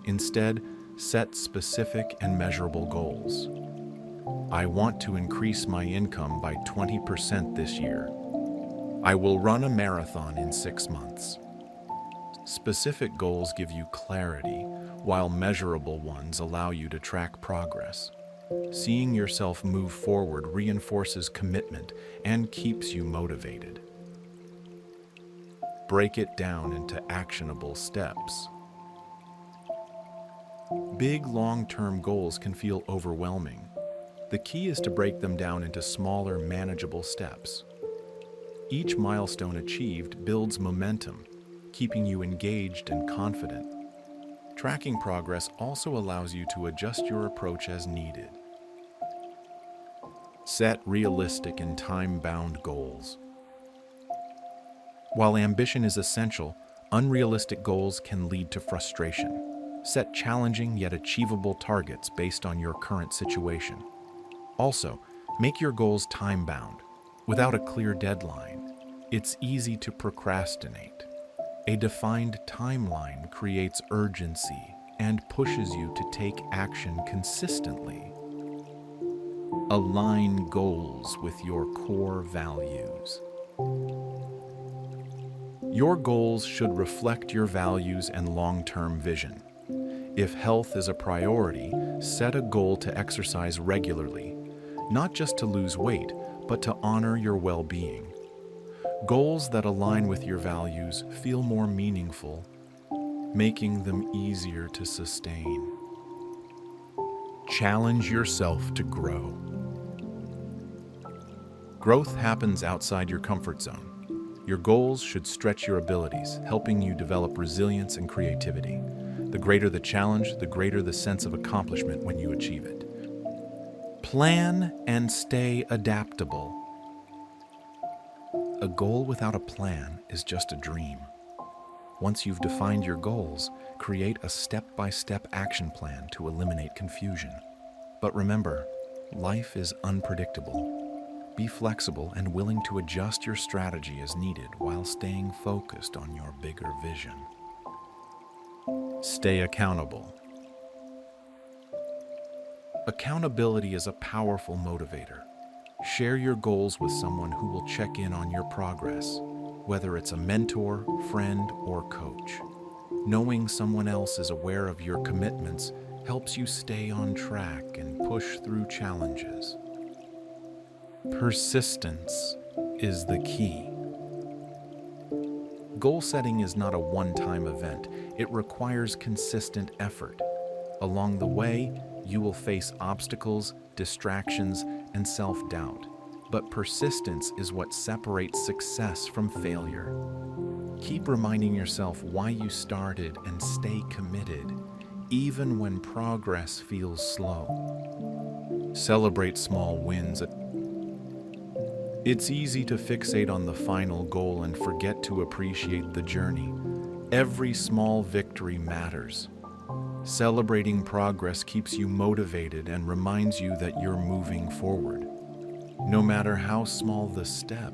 A: Instead, set specific and measurable goals. I want to increase my income by 20% this year. I will run a marathon in 6 months. Specific goals give you clarity, while measurable ones allow you to track progress. Seeing yourself move forward reinforces commitment and keeps you motivated. Break it down into actionable steps. Big, long-term goals can feel overwhelming. The key is to break them down into smaller, manageable steps. Each milestone achieved builds momentum, keeping you engaged and confident. Tracking progress also allows you to adjust your approach as needed. Set realistic and time-bound goals. While ambition is essential, unrealistic goals can lead to frustration. Set challenging yet achievable targets based on your current situation. Also, make your goals time-bound. Without a clear deadline, it's easy to procrastinate. A defined timeline creates urgency and pushes you to take action consistently. Align goals with your core values. Your goals should reflect your values and long-term vision. If health is a priority, set a goal to exercise regularly, not just to lose weight, but to honor your well-being. Goals that align with your values feel more meaningful, making them easier to sustain. Challenge yourself to grow. Growth happens outside your comfort zone. Your goals should stretch your abilities, helping you develop resilience and creativity. The greater the challenge, the greater the sense of accomplishment when you achieve it. Plan and stay adaptable. A goal without a plan is just a dream. Once you've defined your goals, create a step-by-step action plan to eliminate confusion. But remember, life is unpredictable. Be flexible and willing to adjust your strategy as needed while staying focused on your bigger vision. Stay accountable. Accountability is a powerful motivator. Share your goals with someone who will check in on your progress, whether it's a mentor, friend, or coach. Knowing someone else is aware of your commitments helps you stay on track and push through challenges. Persistence is the key. Goal setting is not a one-time event. It requires consistent effort. Along the way, you will face obstacles, distractions, and self-doubt. But persistence is what separates success from failure. Keep reminding yourself why you started and stay committed, even when progress feels slow. Celebrate small wins. It's easy to fixate on the final goal and forget to appreciate the journey. Every small victory matters. Celebrating progress keeps you motivated and reminds you that you're moving forward. No matter how small the step,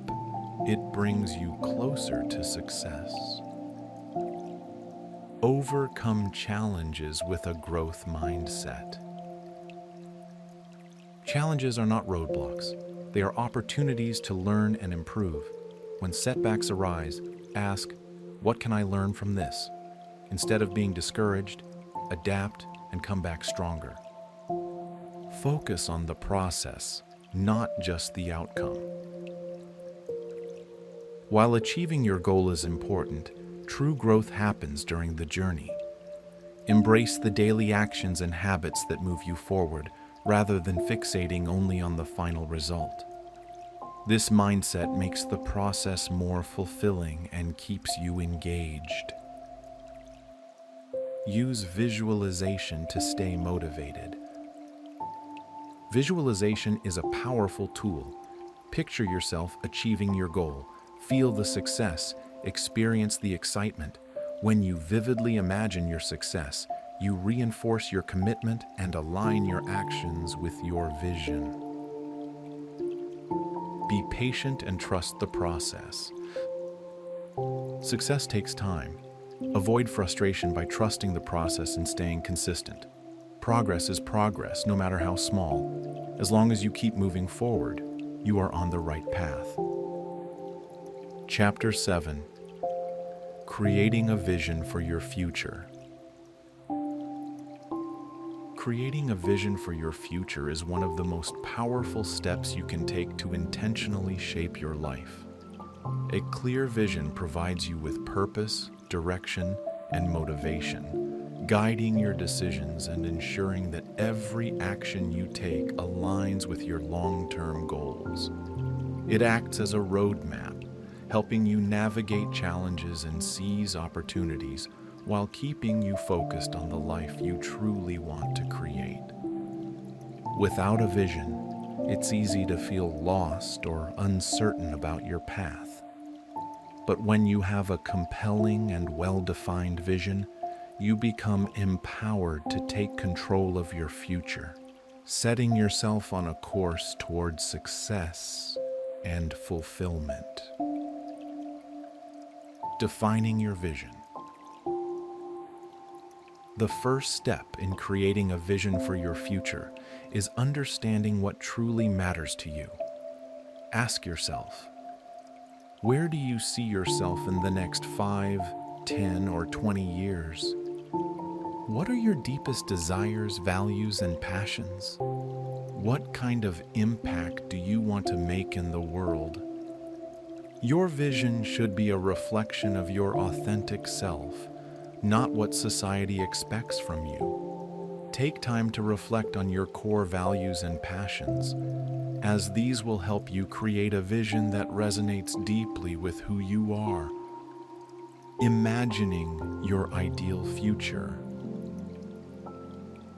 A: it brings you closer to success. Overcome challenges with a growth mindset. Challenges are not roadblocks. They are opportunities to learn and improve. When setbacks arise, ask, what can I learn from this? Instead of being discouraged, adapt and come back stronger. Focus on the process, not just the outcome. While achieving your goal is important, true growth happens during the journey. Embrace the daily actions and habits that move you forward, rather than fixating only on the final result. This mindset makes the process more fulfilling and keeps you engaged. Use visualization to stay motivated. Visualization is a powerful tool. Picture yourself achieving your goal. Feel the success, experience the excitement. When you vividly imagine your success, you reinforce your commitment and align your actions with your vision. Be patient and trust the process. Success takes time. Avoid frustration by trusting the process and staying consistent. Progress is progress, no matter how small. As long as you keep moving forward, you are on the right path. Chapter 7. Creating a vision for your future. Creating a vision for your future is one of the most powerful steps you can take to intentionally shape your life. A clear vision provides you with purpose, direction, and motivation, guiding your decisions and ensuring that every action you take aligns with your long-term goals. It acts as a roadmap, helping you navigate challenges and seize opportunities while keeping you focused on the life you truly want to create. Without a vision, it's easy to feel lost or uncertain about your path. But when you have a compelling and well-defined vision, you become empowered to take control of your future, setting yourself on a course towards success and fulfillment. Defining your vision. The first step in creating a vision for your future is understanding what truly matters to you. Ask yourself, where do you see yourself in the next 5, 10, or 20 years? What are your deepest desires, values, and passions? What kind of impact do you want to make in the world? Your vision should be a reflection of your authentic self, not what society expects from you. Take time to reflect on your core values and passions, as these will help you create a vision that resonates deeply with who you are. Imagining your ideal future.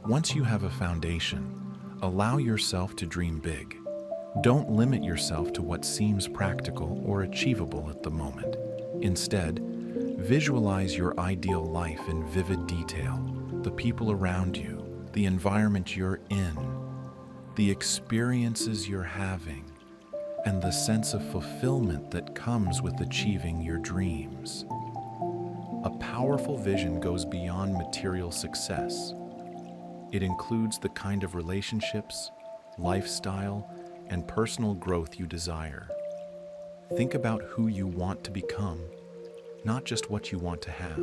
A: Once you have a foundation, allow yourself to dream big. Don't limit yourself to what seems practical or achievable at the moment. Instead, visualize your ideal life in vivid detail, the people around you, the environment you're in, the experiences you're having, and the sense of fulfillment that comes with achieving your dreams. A powerful vision goes beyond material success. It includes the kind of relationships, lifestyle, and personal growth you desire. Think about who you want to become, not just what you want to have.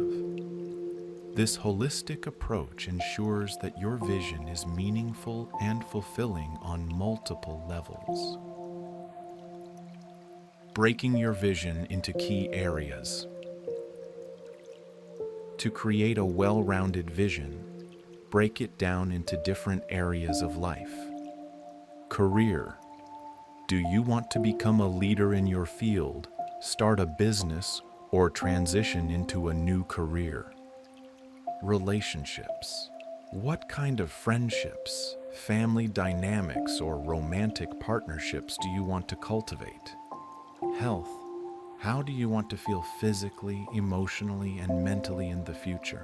A: This holistic approach ensures that your vision is meaningful and fulfilling on multiple levels. breaking your vision into key areas. To create a well-rounded vision, break it down into different areas of life. Career. Do you want to become a leader in your field, start a business, or transition into a new career? Relationships. What kind of friendships, family dynamics, or romantic partnerships do you want to cultivate? Health. How do you want to feel physically, emotionally, and mentally in the future?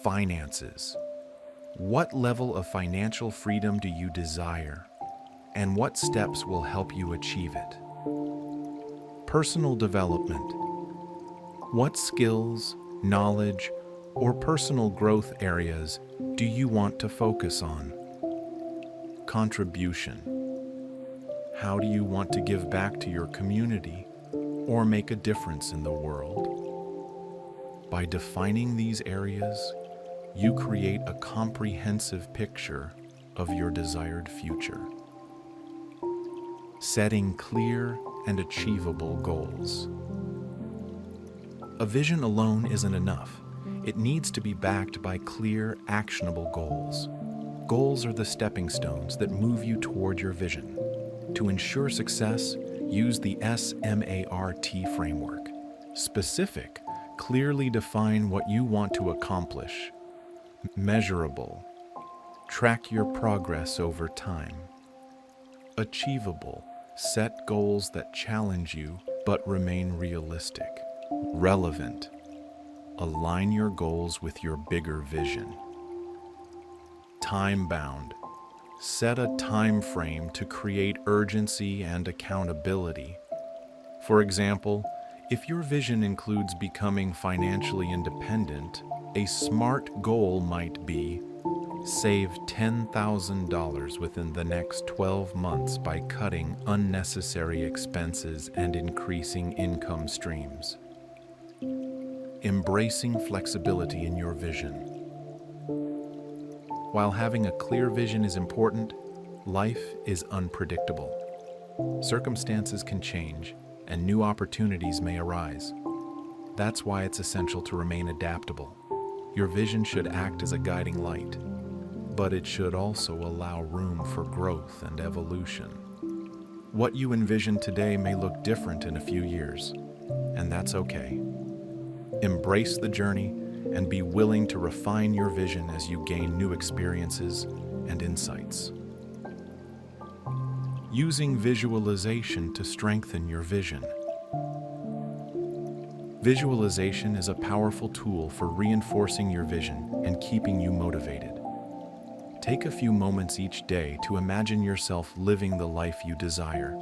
A: Finances. What level of financial freedom do you desire, and what steps will help you achieve it? Personal development. What skills, knowledge, or personal growth areas do you want to focus on? Contribution. How do you want to give back to your community or make a difference in the world? By defining these areas, you create a comprehensive picture of your desired future. Setting clear and achievable goals. A vision alone isn't enough. It needs to be backed by clear, actionable goals. Goals are the stepping stones that move you toward your vision. To ensure success, use the SMART framework. Specific, clearly define what you want to accomplish. Measurable, track your progress over time. Achievable, set goals that challenge you but remain realistic. Relevant, align your goals with your bigger vision. Time-bound, set a time frame to create urgency and accountability. For example, if your vision includes becoming financially independent, a SMART goal might be save $10,000 within the next 12 months by cutting unnecessary expenses and increasing income streams. Embracing flexibility in your vision. While having a clear vision is important, life is unpredictable. Circumstances can change, and new opportunities may arise. That's why it's essential to remain adaptable. Your vision should act as a guiding light, but it should also allow room for growth and evolution. What you envision today may look different in a few years, and that's okay. Embrace the journey and be willing to refine your vision as you gain new experiences and insights. Using visualization to strengthen your vision. Visualization is a powerful tool for reinforcing your vision and keeping you motivated. Take a few moments each day to imagine yourself living the life you desire.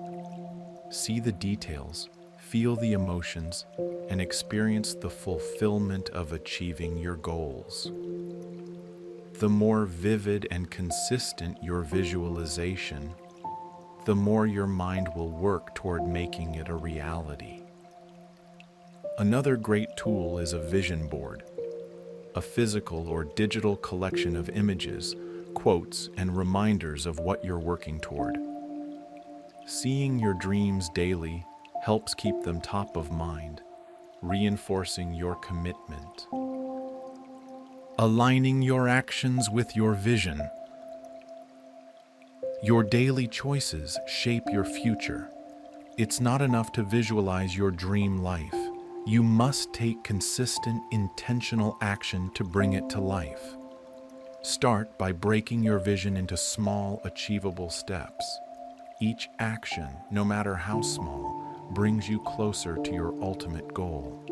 A: See the details, feel the emotions, and experience the fulfillment of achieving your goals. The more vivid and consistent your visualization, the more your mind will work toward making it a reality. Another great tool is a vision board, a physical or digital collection of images, quotes, and reminders of what you're working toward. Seeing your dreams daily helps keep them top of mind, reinforcing your commitment. Aligning your actions with your vision. Your daily choices shape your future. It's not enough to visualize your dream life. You must take consistent, intentional action to bring it to life. Start by breaking your vision into small, achievable steps. Each action, no matter how small, brings you closer to your ultimate goal.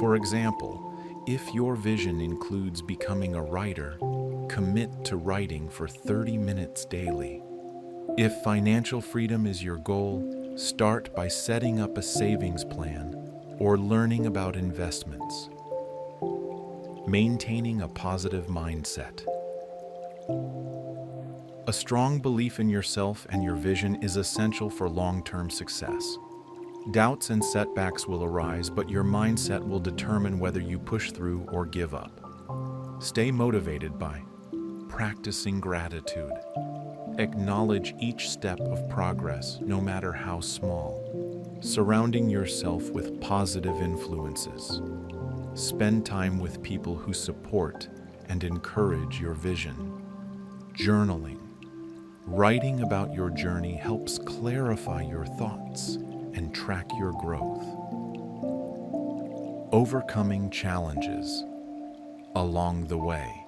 A: For example, if your vision includes becoming a writer, commit to writing for 30 minutes daily. If financial freedom is your goal, start by setting up a savings plan or learning about investments. Maintaining a positive mindset. A strong belief in yourself and your vision is essential for long-term success. Doubts and setbacks will arise, but your mindset will determine whether you push through or give up. Stay motivated by practicing gratitude. Acknowledge each step of progress, no matter how small. Surrounding yourself with positive influences. Spend time with people who support and encourage your vision. Journaling. Writing about your journey helps clarify your thoughts and track your growth. Overcoming challenges along the way.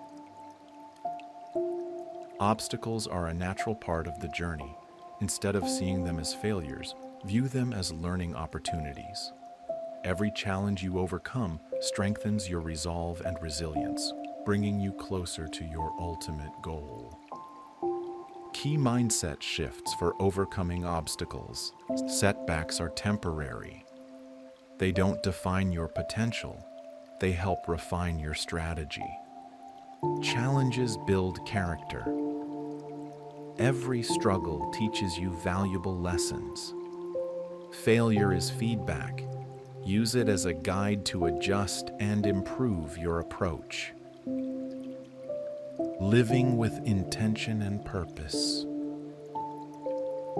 A: Obstacles are a natural part of the journey. Instead of seeing them as failures, view them as learning opportunities. Every challenge you overcome strengthens your resolve and resilience, bringing you closer to your ultimate goal. Key mindset shifts for overcoming obstacles. Setbacks are temporary. They don't define your potential. They help refine your strategy. Challenges build character. Every struggle teaches you valuable lessons. Failure is feedback. Use it as a guide to adjust and improve your approach. Living with intention and purpose.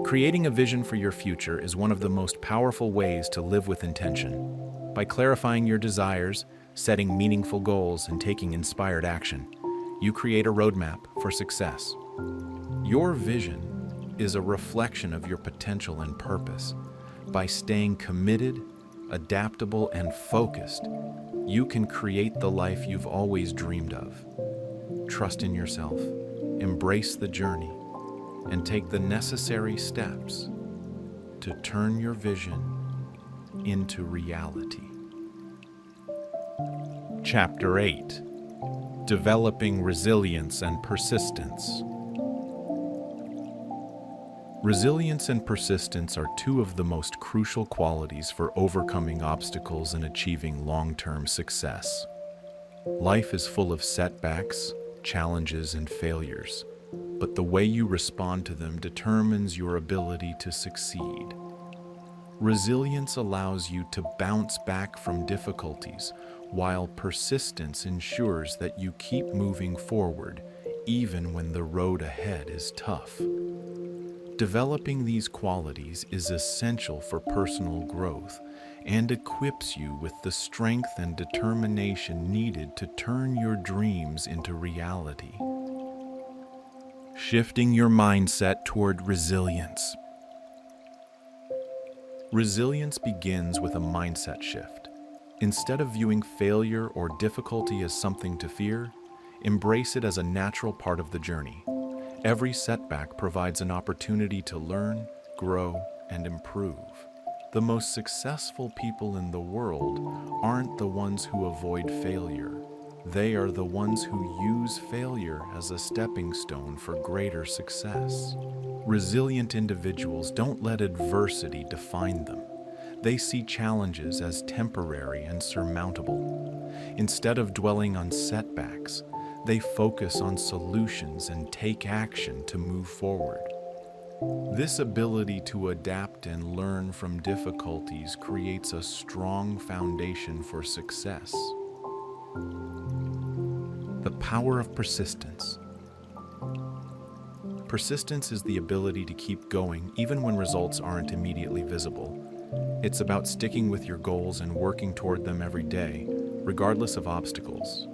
A: Creating a vision for your future is one of the most powerful ways to live with intention. By clarifying your desires, setting meaningful goals, and taking inspired action, you create a roadmap for success. Your vision is a reflection of your potential and purpose. By staying committed, adaptable, and focused, you can create the life you've always dreamed of. Trust in yourself, embrace the journey, and take the necessary steps to turn your vision into reality. Chapter 8: Developing Resilience and Persistence. Resilience and persistence are two of the most crucial qualities for overcoming obstacles and achieving long-term success. Life is full of setbacks, challenges, and failures, but the way you respond to them determines your ability to succeed. Resilience allows you to bounce back from difficulties, while persistence ensures that you keep moving forward, even when the road ahead is tough. Developing these qualities is essential for personal growth and equips you with the strength and determination needed to turn your dreams into reality. Shifting your mindset toward resilience. Resilience begins with a mindset shift. Instead of viewing failure or difficulty as something to fear, embrace it as a natural part of the journey. Every setback provides an opportunity to learn, grow, and improve. The most successful people in the world aren't the ones who avoid failure. They are the ones who use failure as a stepping stone for greater success. Resilient individuals don't let adversity define them. They see challenges as temporary and surmountable. Instead of dwelling on setbacks, they focus on solutions and take action to move forward. This ability to adapt and learn from difficulties creates a strong foundation for success. The power of persistence. Persistence is the ability to keep going even when results aren't immediately visible. It's about sticking with your goals and working toward them every day, regardless of obstacles.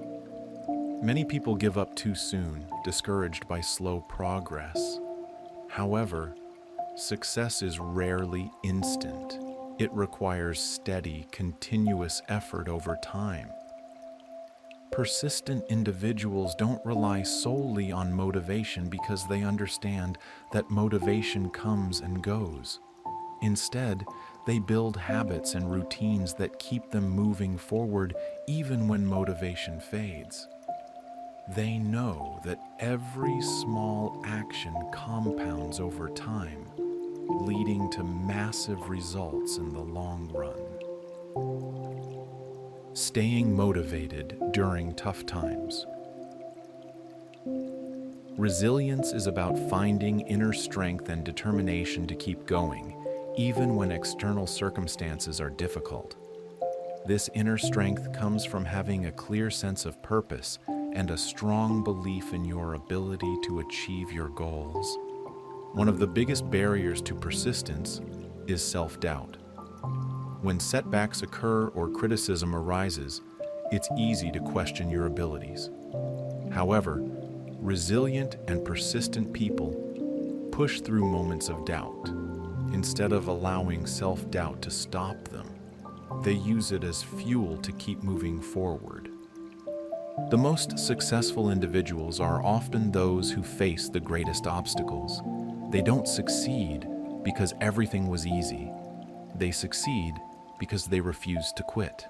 A: Many people give up too soon, discouraged by slow progress. However, success is rarely instant. It requires steady, continuous effort over time. Persistent individuals don't rely solely on motivation because they understand that motivation comes and goes. Instead, they build habits and routines that keep them moving forward even when motivation fades. They know that every small action compounds over time, leading to massive results in the long run. Staying motivated during tough times. Resilience is about finding inner strength and determination to keep going, even when external circumstances are difficult. This inner strength comes from having a clear sense of purpose and a strong belief in your ability to achieve your goals. One of the biggest barriers to persistence is self-doubt. When setbacks occur or criticism arises, it's easy to question your abilities. However, resilient and persistent people push through moments of doubt. Instead of allowing self-doubt to stop them, they use it as fuel to keep moving forward. The most successful individuals are often those who face the greatest obstacles. They don't succeed because everything was easy. They succeed because they refuse to quit.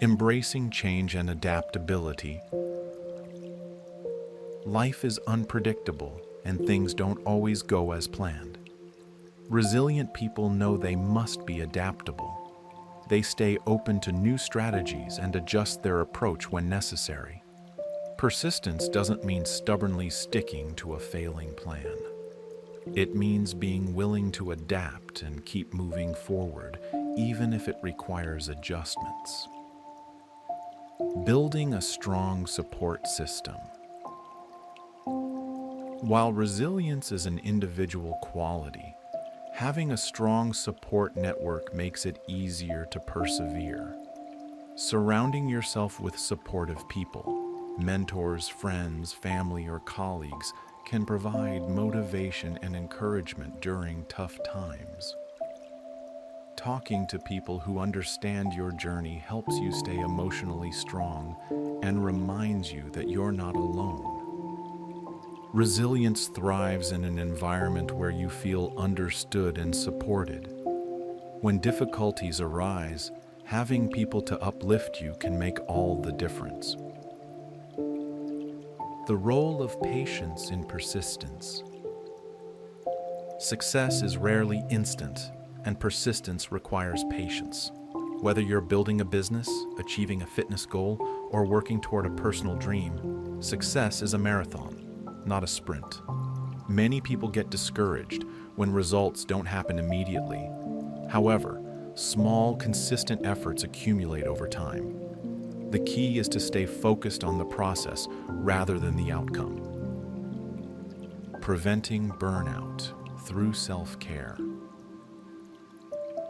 A: Embracing change and adaptability. Life is unpredictable and things don't always go as planned. Resilient people know they must be adaptable. They stay open to new strategies and adjust their approach when necessary. Persistence doesn't mean stubbornly sticking to a failing plan. It means being willing to adapt and keep moving forward, even if it requires adjustments. Building a strong support system. While resilience is an individual quality, having a strong support network makes it easier to persevere. Surrounding yourself with supportive people, mentors, friends, family, or colleagues can provide motivation and encouragement during tough times. Talking to people who understand your journey helps you stay emotionally strong and reminds you that you're not alone. Resilience thrives in an environment where you feel understood and supported. When difficulties arise, having people to uplift you can make all the difference. The role of patience in persistence. Success is rarely instant, and persistence requires patience. Whether you're building a business, achieving a fitness goal, or working toward a personal dream, success is a marathon, not a sprint. Many people get discouraged when results don't happen immediately. However, small, consistent efforts accumulate over time. The key is to stay focused on the process rather than the outcome. Preventing burnout through self-care.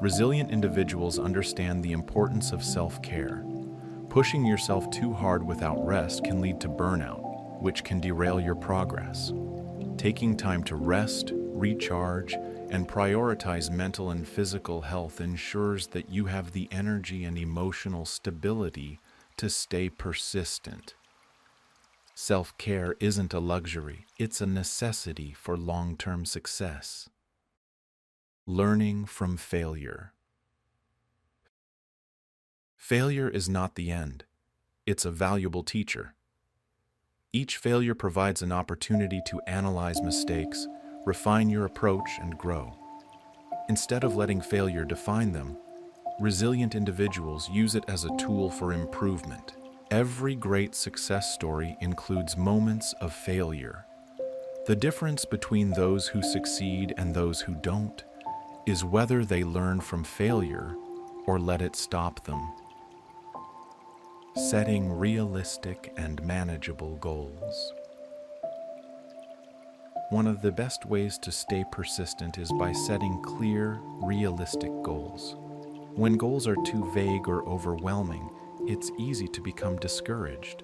A: Resilient individuals understand the importance of self-care. Pushing yourself too hard without rest can lead to burnout, which can derail your progress. Taking time to rest, recharge, and prioritize mental and physical health ensures that you have the energy and emotional stability to stay persistent. Self-care isn't a luxury, it's a necessity for long-term success. Learning from failure. Failure is not the end. It's a valuable teacher. Each failure provides an opportunity to analyze mistakes, refine your approach, and grow. Instead of letting failure define them, resilient individuals use it as a tool for improvement. Every great success story includes moments of failure. The difference between those who succeed and those who don't is whether they learn from failure or let it stop them. Setting realistic and manageable goals. One of the best ways to stay persistent is by setting clear, realistic goals. When goals are too vague or overwhelming, it's easy to become discouraged.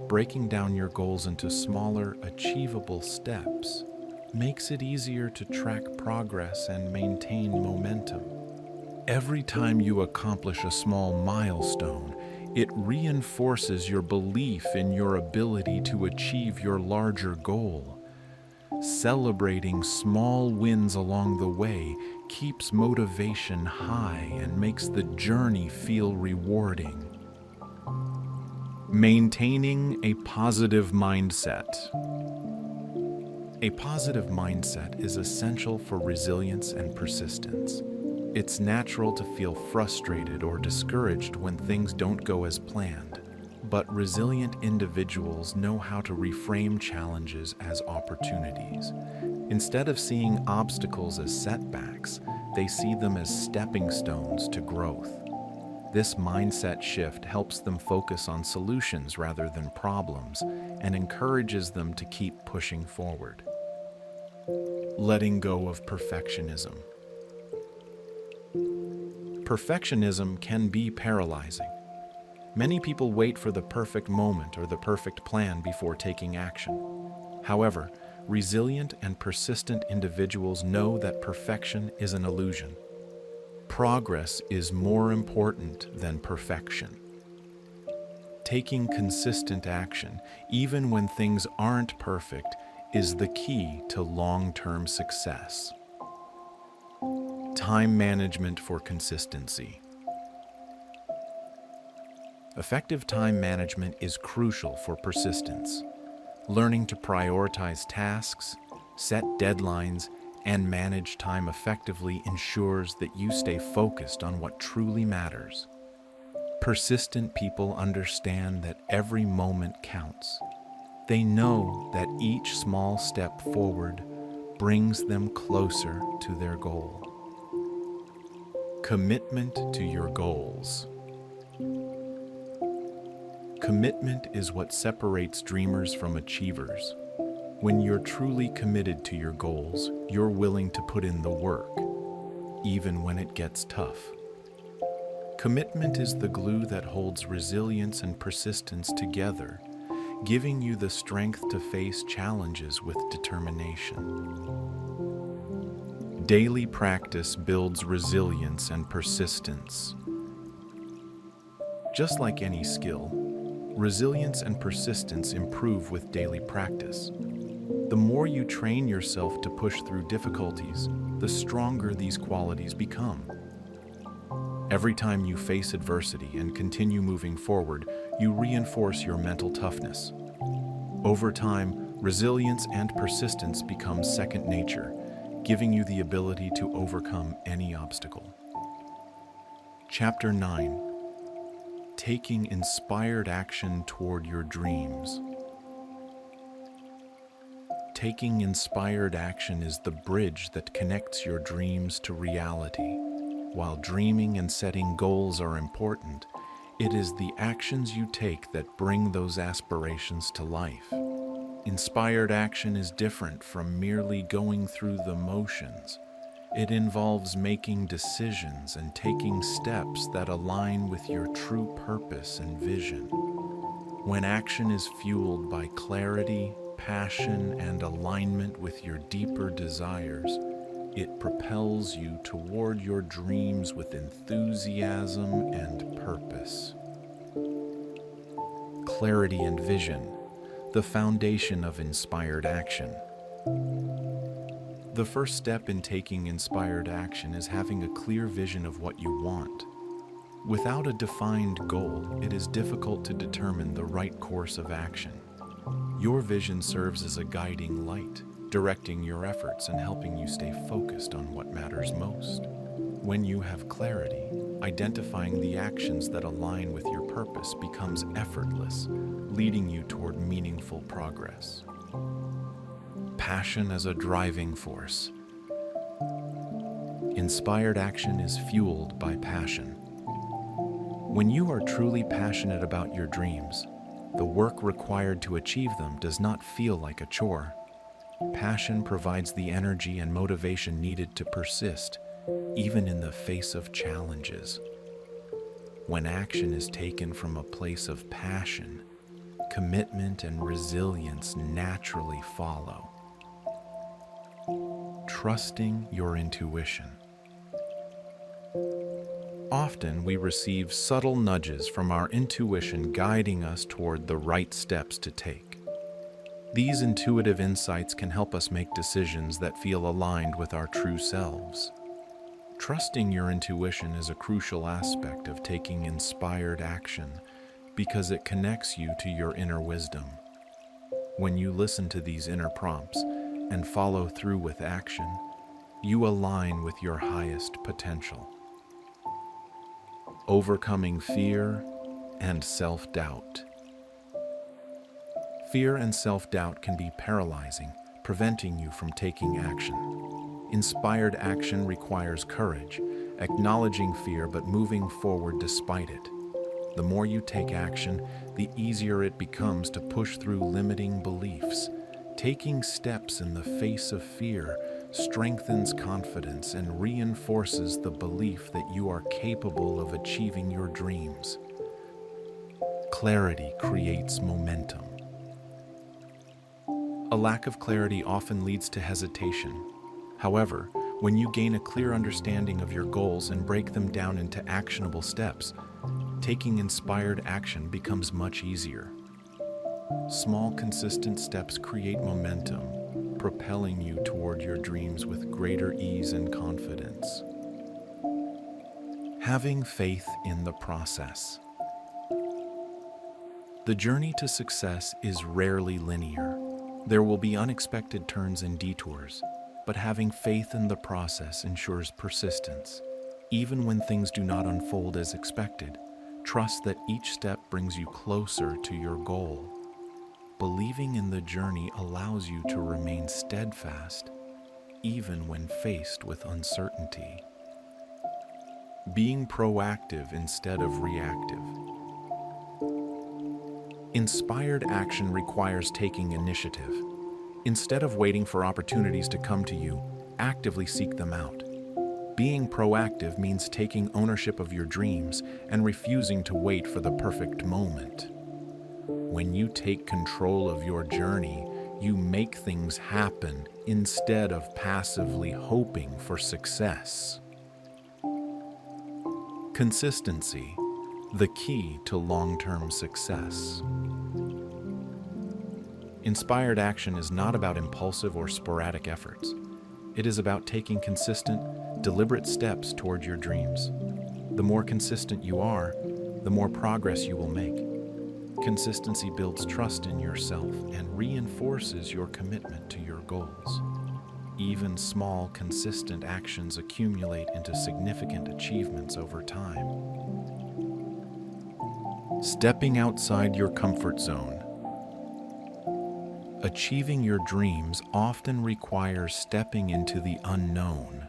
A: Breaking down your goals into smaller, achievable steps makes it easier to track progress and maintain momentum. Every time you accomplish a small milestone, it reinforces your belief in your ability to achieve your larger goal. Celebrating small wins along the way keeps motivation high and makes the journey feel rewarding. Maintaining a positive mindset. A positive mindset is essential for resilience and persistence. It's natural to feel frustrated or discouraged when things don't go as planned, but resilient individuals know how to reframe challenges as opportunities. Instead of seeing obstacles as setbacks, they see them as stepping stones to growth. This mindset shift helps them focus on solutions rather than problems and encourages them to keep pushing forward. Letting go of perfectionism. Perfectionism can be paralyzing. Many people wait for the perfect moment or the perfect plan before taking action. However, resilient and persistent individuals know that perfection is an illusion. Progress is more important than perfection. Taking consistent action, even when things aren't perfect, is the key to long-term success. Time management for consistency. Effective time management is crucial for persistence. Learning to prioritize tasks, set deadlines, and manage time effectively ensures that you stay focused on what truly matters. Persistent people understand that every moment counts. They know that each small step forward brings them closer to their goal. Commitment to your goals. Commitment is what separates dreamers from achievers. When you're truly committed to your goals, you're willing to put in the work, even when it gets tough. Commitment is the glue that holds resilience and persistence together, giving you the strength to face challenges with determination. Daily practice builds resilience and persistence. Just like any skill, resilience and persistence improve with daily practice. The more you train yourself to push through difficulties, the stronger these qualities become. Every time you face adversity and continue moving forward, you reinforce your mental toughness. Over time, resilience and persistence become second nature, giving you the ability to overcome any obstacle. Chapter 9. Taking inspired action toward your dreams. Taking inspired action is the bridge that connects your dreams to reality. While dreaming and setting goals are important, it is the actions you take that bring those aspirations to life. Inspired action is different from merely going through the motions. It involves making decisions and taking steps that align with your true purpose and vision. When action is fueled by clarity, passion, and alignment with your deeper desires, it propels you toward your dreams with enthusiasm and purpose. Clarity and vision, the foundation of inspired action. The first step in taking inspired action is having a clear vision of what you want. Without a defined goal, it is difficult to determine the right course of action. Your vision serves as a guiding light, directing your efforts and helping you stay focused on what matters most. When you have clarity, identifying the actions that align with your purpose becomes effortless, leading you toward meaningful progress. Passion as a driving force. Inspired action is fueled by passion. When you are truly passionate about your dreams, the work required to achieve them does not feel like a chore. Passion provides the energy and motivation needed to persist, even in the face of challenges. When action is taken from a place of passion, commitment and resilience naturally follow. Trusting your intuition. Often we receive subtle nudges from our intuition guiding us toward the right steps to take. These intuitive insights can help us make decisions that feel aligned with our true selves. Trusting your intuition is a crucial aspect of taking inspired action because it connects you to your inner wisdom. When you listen to these inner prompts and follow through with action, you align with your highest potential. Overcoming fear and self-doubt. Fear and self-doubt can be paralyzing, preventing you from taking action. Inspired action requires courage, acknowledging fear but moving forward despite it. The more you take action, the easier it becomes to push through limiting beliefs. Taking steps in the face of fear strengthens confidence and reinforces the belief that you are capable of achieving your dreams. Clarity creates momentum. A lack of clarity often leads to hesitation. However, when you gain a clear understanding of your goals and break them down into actionable steps, taking inspired action becomes much easier. Small, consistent steps create momentum, propelling you toward your dreams with greater ease and confidence. Having faith in the process. The journey to success is rarely linear. There will be unexpected turns and detours, but having faith in the process ensures persistence. Even when things do not unfold as expected, trust that each step brings you closer to your goal. Believing in the journey allows you to remain steadfast, even when faced with uncertainty. Being proactive instead of reactive. Inspired action requires taking initiative. Instead of waiting for opportunities to come to you, actively seek them out. Being proactive means taking ownership of your dreams and refusing to wait for the perfect moment. When you take control of your journey, you make things happen instead of passively hoping for success. Consistency, the key to long-term success. Inspired action is not about impulsive or sporadic efforts. It is about taking consistent, deliberate steps toward your dreams. The more consistent you are, the more progress you will make. Consistency builds trust in yourself and reinforces your commitment to your goals. Even small, consistent actions accumulate into significant achievements over time. Stepping outside your comfort zone. Achieving your dreams often requires stepping into the unknown.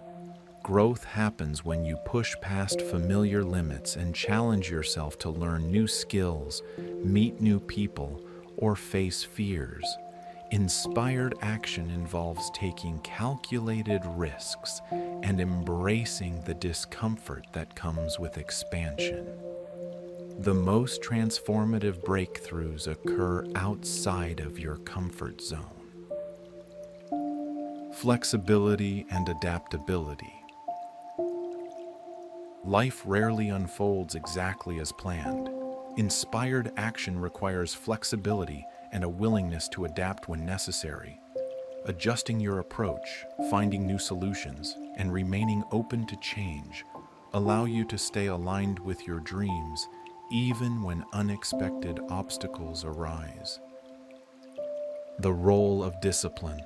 A: Growth happens when you push past familiar limits and challenge yourself to learn new skills, meet new people, or face fears. Inspired action involves taking calculated risks and embracing the discomfort that comes with expansion. The most transformative breakthroughs occur outside of your comfort zone. Flexibility and adaptability. Life rarely unfolds exactly as planned. Inspired action requires flexibility and a willingness to adapt when necessary. Adjusting your approach, finding new solutions, and remaining open to change allow you to stay aligned with your dreams even when unexpected obstacles arise. The role of discipline.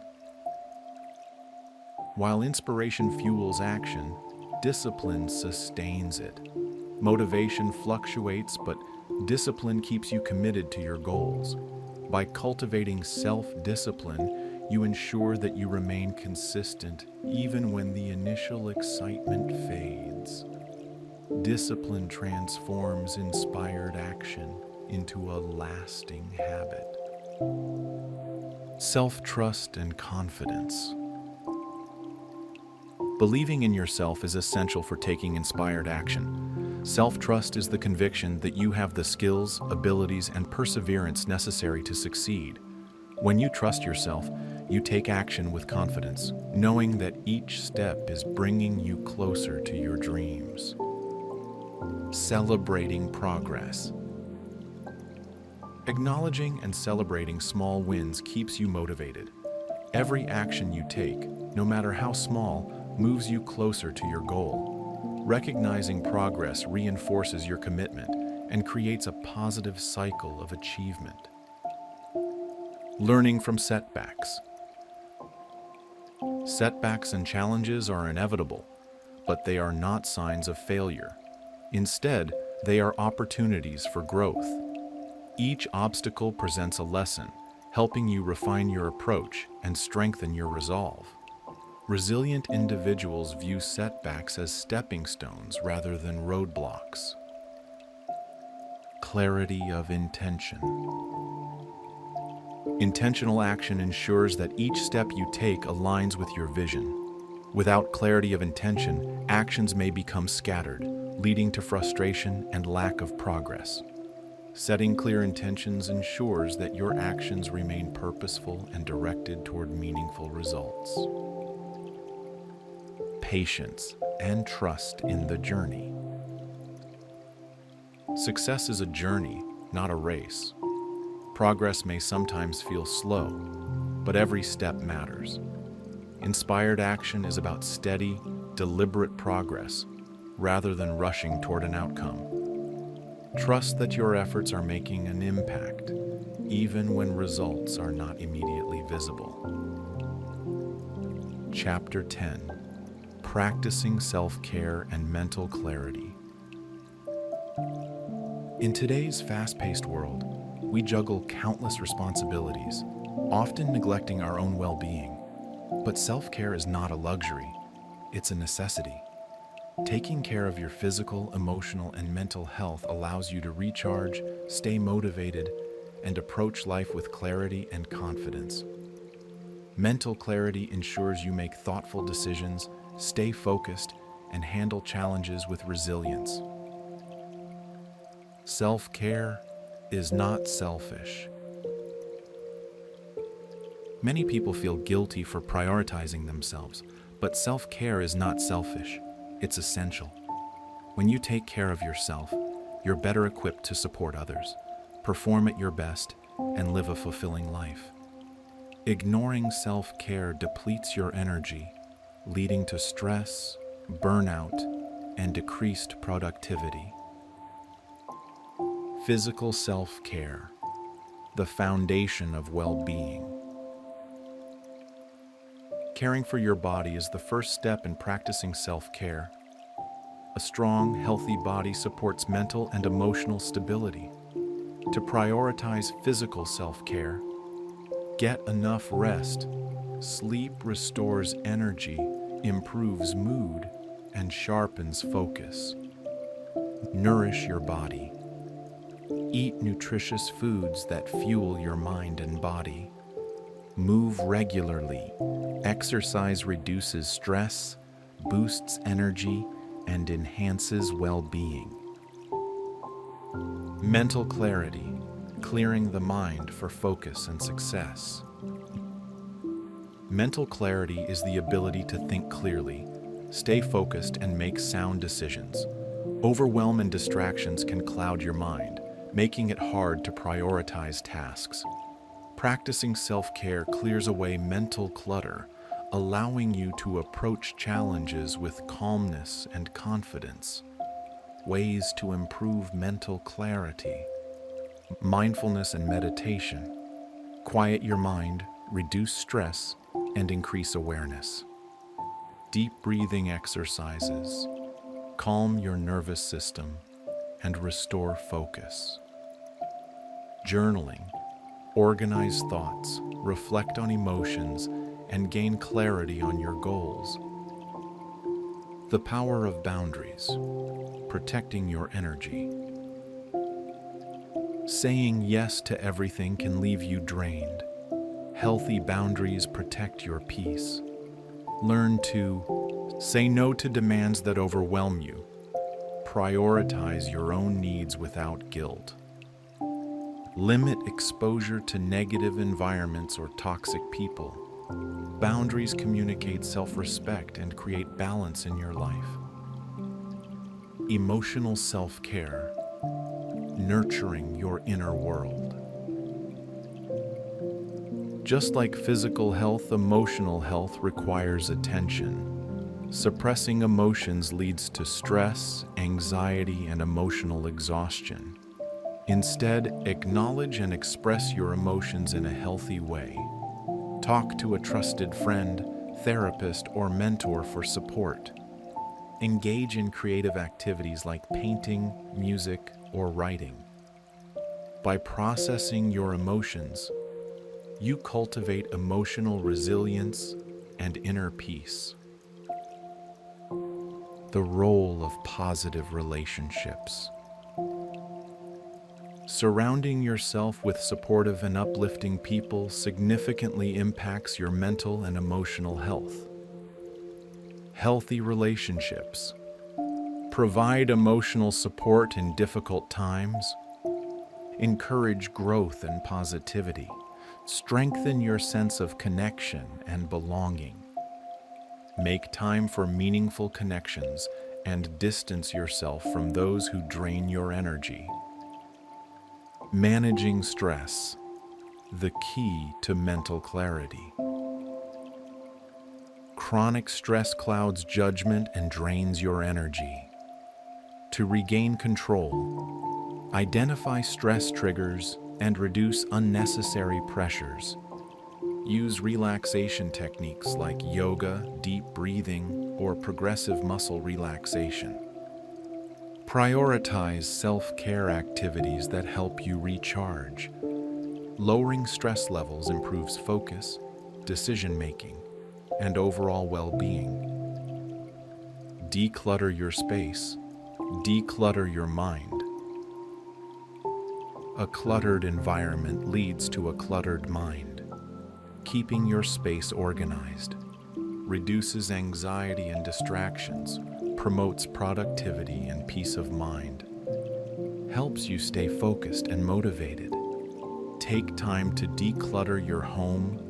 A: While inspiration fuels action, discipline sustains it. Motivation fluctuates, but discipline keeps you committed to your goals. By cultivating self-discipline, you ensure that you remain consistent even when the initial excitement fades. Discipline transforms inspired action into a lasting habit. Self-trust and confidence. Believing in yourself is essential for taking inspired action. Self-trust is the conviction that you have the skills, abilities, and perseverance necessary to succeed. When you trust yourself, you take action with confidence, knowing that each step is bringing you closer to your dreams. Celebrating progress. Acknowledging and celebrating small wins keeps you motivated. Every action you take, no matter how small, moves you closer to your goal. Recognizing progress reinforces your commitment and creates a positive cycle of achievement. Learning from setbacks. Setbacks and challenges are inevitable, but they are not signs of failure. Instead, they are opportunities for growth. Each obstacle presents a lesson, helping you refine your approach and strengthen your resolve. Resilient individuals view setbacks as stepping stones rather than roadblocks. Clarity of intention. Intentional action ensures that each step you take aligns with your vision. Without clarity of intention, actions may become scattered, leading to frustration and lack of progress. Setting clear intentions ensures that your actions remain purposeful and directed toward meaningful results. Patience and trust in the journey. Success is a journey, not a race. Progress may sometimes feel slow, but every step matters. Inspired action is about steady, deliberate progress, rather than rushing toward an outcome. Trust that your efforts are making an impact, even when results are not immediately visible. Chapter 10: Practicing Self-Care and Mental Clarity. In today's fast-paced world, we juggle countless responsibilities, often neglecting our own well-being. But self-care is not a luxury, it's a necessity. Taking care of your physical, emotional, and mental health allows you to recharge, stay motivated, and approach life with clarity and confidence. Mental clarity ensures you make thoughtful decisions, stay focused, and handle challenges with resilience. Self-care is not selfish. Many people feel guilty for prioritizing themselves, but self-care is not selfish. It's essential. When you take care of yourself, you're better equipped to support others, perform at your best, and live a fulfilling life. Ignoring self-care depletes your energy, leading to stress, burnout, and decreased productivity. Physical self-care, the foundation of well-being. Caring for your body is the first step in practicing self-care. A strong, healthy body supports mental and emotional stability. To prioritize physical self-care, get enough rest. Sleep restores energy, improves mood, and sharpens focus. Nourish your body. Eat nutritious foods that fuel your mind and body. Move regularly. Exercise reduces stress, boosts energy, and enhances well-being. Mental clarity, clearing the mind for focus and success. Mental clarity is the ability to think clearly, stay focused, and make sound decisions. Overwhelm and distractions can cloud your mind, making it hard to prioritize tasks. Practicing self-care clears away mental clutter, allowing you to approach challenges with calmness and confidence. Ways to improve mental clarity. Mindfulness and meditation. Quiet your mind, reduce stress, and increase awareness. Deep breathing exercises. Calm your nervous system and restore focus. Journaling. Organize thoughts, reflect on emotions, and gain clarity on your goals. The power of boundaries, protecting your energy. Saying yes to everything can leave you drained. Healthy boundaries protect your peace. Learn to say no to demands that overwhelm you. Prioritize your own needs without guilt. Limit exposure to negative environments or toxic people. Boundaries communicate self-respect and create balance in your life. Emotional self-care, nurturing your inner world. Just like physical health, emotional health requires attention. Suppressing emotions leads to stress, anxiety, and emotional exhaustion. Instead, acknowledge and express your emotions in a healthy way. Talk to a trusted friend, therapist, or mentor for support. Engage in creative activities like painting, music, or writing. By processing your emotions, you cultivate emotional resilience and inner peace. The role of positive relationships. Surrounding yourself with supportive and uplifting people significantly impacts your mental and emotional health. healthy relationships. Provide emotional support in difficult times. Encourage growth and positivity. Strengthen your sense of connection and belonging. Make time for meaningful connections and distance yourself from those who drain your energy. Managing stress, the key to mental clarity. Chronic stress clouds judgment and drains your energy. To regain control, identify stress triggers and reduce unnecessary pressures. Use relaxation techniques like yoga, deep breathing, or progressive muscle relaxation. Prioritize self-care activities that help you recharge. Lowering stress levels improves focus, decision-making, and overall well-being. Declutter your space. Declutter your mind. A cluttered environment leads to a cluttered mind. Keeping your space organized reduces anxiety and distractions, promotes productivity and peace of mind, helps you stay focused and motivated. Take time to declutter your home,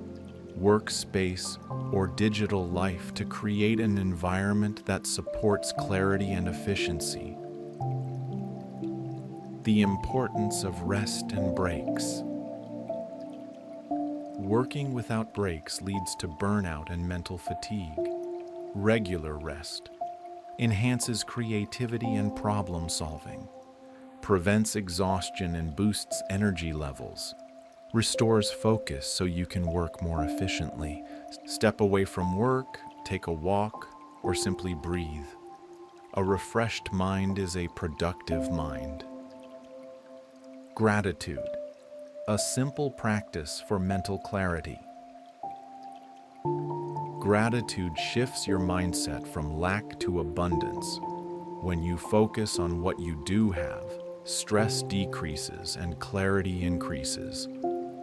A: workspace, or digital life to create an environment that supports clarity and efficiency. The importance of rest and breaks. Working without breaks leads to burnout and mental fatigue. Regular rest enhances creativity and problem solving, prevents exhaustion and boosts energy levels, restores focus so you can work more efficiently. Step away from work, take a walk, or simply breathe. A refreshed mind is a productive mind. Gratitude, a simple practice for mental clarity. Gratitude shifts your mindset from lack to abundance. When you focus on what you do have, stress decreases and clarity increases.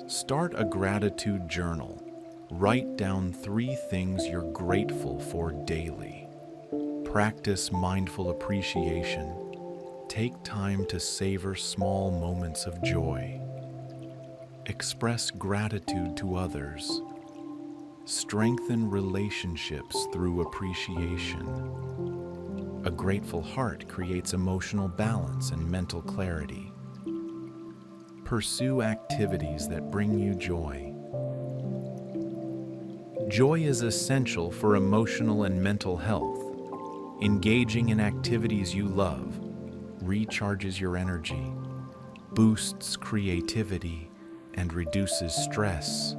A: Start a gratitude journal. Write down 3 things you're grateful for daily. Practice mindful appreciation. Take time to savor small moments of joy. Express gratitude to others. Strengthen relationships through appreciation. A grateful heart creates emotional balance and mental clarity. Pursue activities that bring you joy. Joy is essential for emotional and mental health. Engaging in activities you love recharges your energy, boosts creativity, and reduces stress,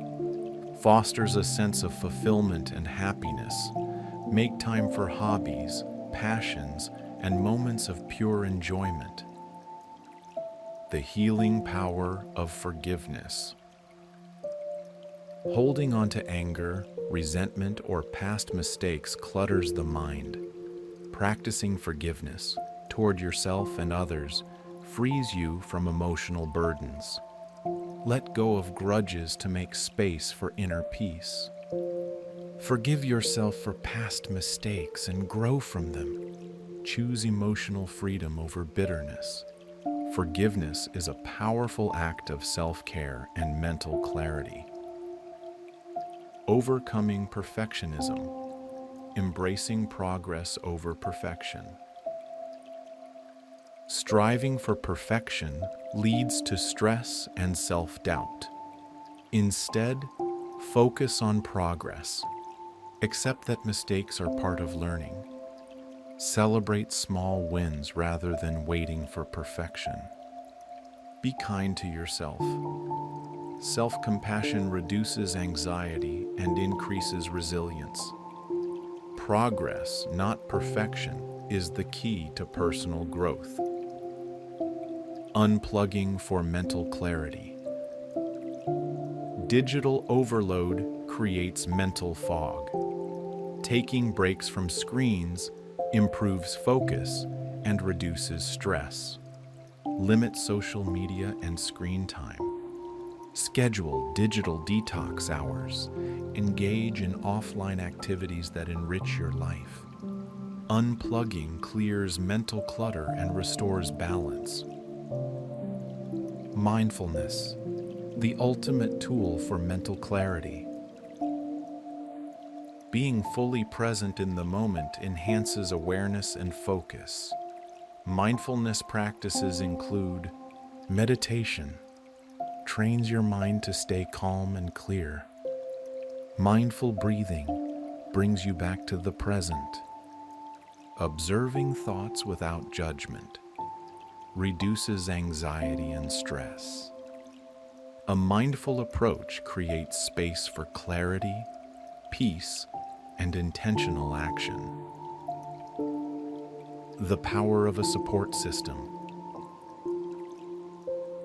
A: fosters a sense of fulfillment and happiness. Make time for hobbies, passions, and moments of pure enjoyment. The healing power of forgiveness. Holding on to anger, resentment, or past mistakes clutters the mind. Practicing forgiveness toward yourself and others frees you from emotional burdens. Let go of grudges to make space for inner peace. Forgive yourself for past mistakes and grow from them. Choose emotional freedom over bitterness. Forgiveness is a powerful act of self-care and mental clarity. Overcoming perfectionism. Embracing progress over perfection. Striving for perfection leads to stress and self-doubt. Instead, focus on progress. Accept that mistakes are part of learning. Celebrate small wins rather than waiting for perfection. Be kind to yourself. Self-compassion reduces anxiety and increases resilience. Progress, not perfection, is the key to personal growth. Unplugging for mental clarity. Digital overload creates mental fog. Taking breaks from screens improves focus and reduces stress. Limit social media and screen time. Schedule digital detox hours. Engage in offline activities that enrich your life. Unplugging clears mental clutter and restores balance. Mindfulness, the ultimate tool for mental clarity. Being fully present in the moment enhances awareness and focus. Mindfulness practices include meditation, trains your mind to stay calm and clear. Mindful breathing brings you back to the present. Observing thoughts without judgment reduces anxiety and stress. A mindful approach creates space for clarity, peace, and intentional action. The power of a support system.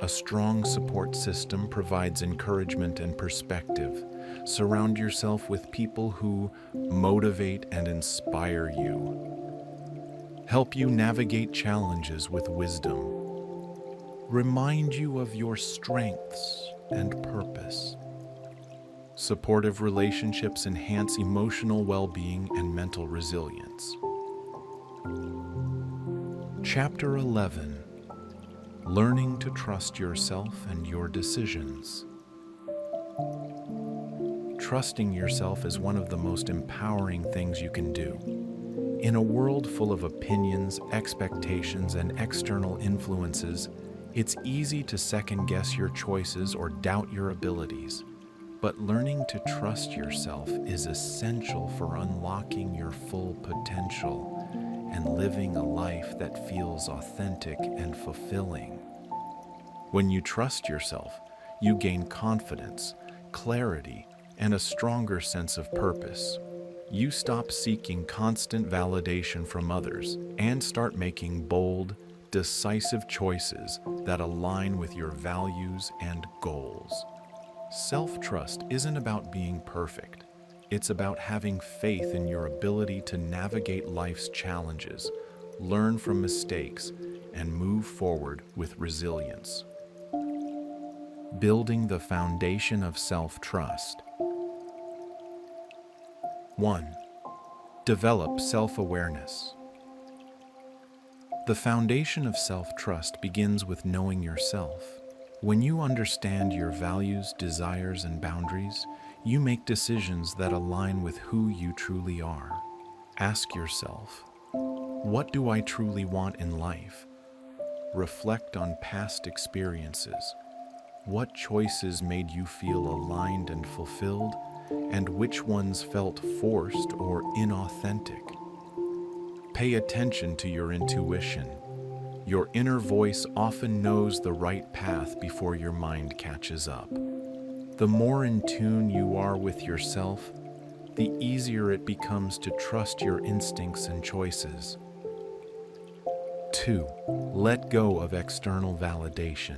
A: A strong support system provides encouragement and perspective. Surround yourself with people who motivate and inspire you. Help you navigate challenges with wisdom. Remind you of your strengths and purpose. Supportive relationships enhance emotional well-being and mental resilience. Chapter 11. Learning to trust yourself and your decisions. Trusting yourself is one of the most empowering things you can do. In a world full of opinions, expectations, and external influences, it's easy to second-guess your choices or doubt your abilities. But learning to trust yourself is essential for unlocking your full potential and living a life that feels authentic and fulfilling. When you trust yourself, you gain confidence, clarity, and a stronger sense of purpose. You stop seeking constant validation from others and start making bold, decisive choices that align with your values and goals. Self-trust isn't about being perfect. It's about having faith in your ability to navigate life's challenges, learn from mistakes, and move forward with resilience. Building the foundation of self-trust. 1. Develop self-awareness. The foundation of self-trust begins with knowing yourself. When you understand your values, desires, and boundaries, you make decisions that align with who you truly are. Ask yourself, what do I truly want in life? Reflect on past experiences. What choices made you feel aligned and fulfilled, and which ones felt forced or inauthentic? Pay attention to your intuition. Your inner voice often knows the right path before your mind catches up. The more in tune you are with yourself, the easier it becomes to trust your instincts and choices. 2. Let go of external validation.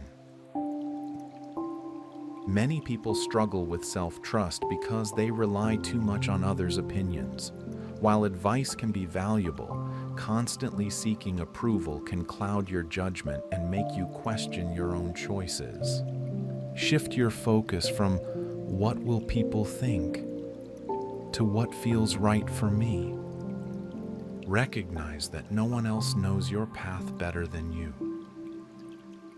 A: Many people struggle with self-trust because they rely too much on others' opinions. While advice can be valuable, constantly seeking approval can cloud your judgment and make you question your own choices. Shift your focus from "what will people think?" to "what feels right for me?" Recognize that no one else knows your path better than you.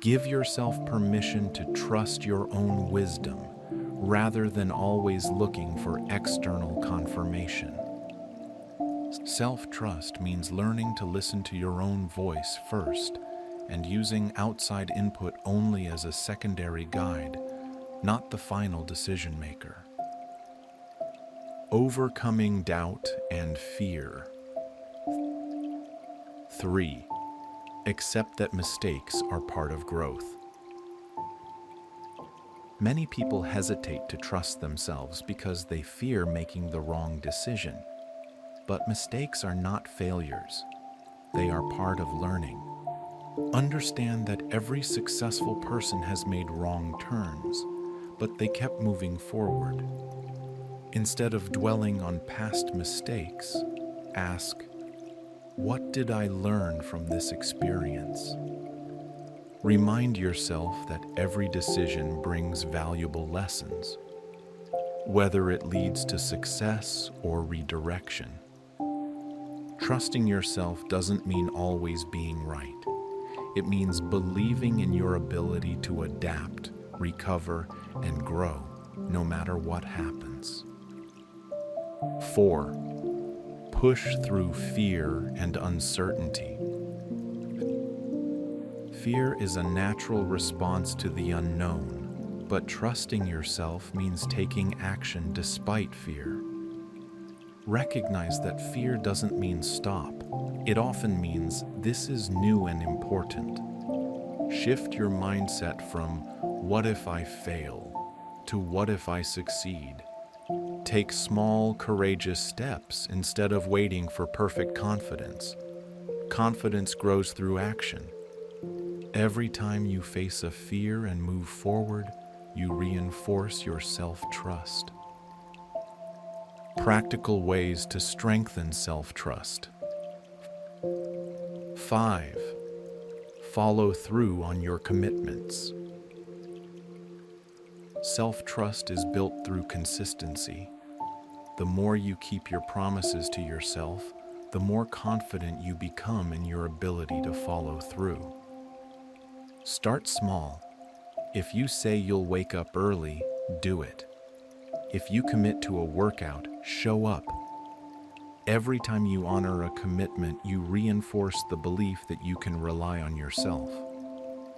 A: Give yourself permission to trust your own wisdom rather than always looking for external confirmation. Self-trust means learning to listen to your own voice first and using outside input only as a secondary guide, not the final decision maker. Overcoming doubt and fear. 3. Accept that mistakes are part of growth. Many people hesitate to trust themselves because they fear making the wrong decision. But mistakes are not failures. They are part of learning. Understand that every successful person has made wrong turns, but they kept moving forward. Instead of dwelling on past mistakes, ask, what did I learn from this experience? Remind yourself that every decision brings valuable lessons, whether it leads to success or redirection. Trusting yourself doesn't mean always being right. It means believing in your ability to adapt, recover, and grow, no matter what happens. 4. Push through fear and uncertainty. Fear is a natural response to the unknown, but trusting yourself means taking action despite fear. Recognize that fear doesn't mean stop. It often means this is new and important. Shift your mindset from what if I fail to what if I succeed. Take small, courageous steps instead of waiting for perfect confidence. Confidence grows through action. Every time you face a fear and move forward, you reinforce your self-trust. Practical ways to strengthen self-trust. 5. Follow through on your commitments. Self-trust is built through consistency. The more you keep your promises to yourself, the more confident you become in your ability to follow through. Start small. If you say you'll wake up early, do it. If you commit to a workout, show up. Every time you honor a commitment, you reinforce the belief that you can rely on yourself.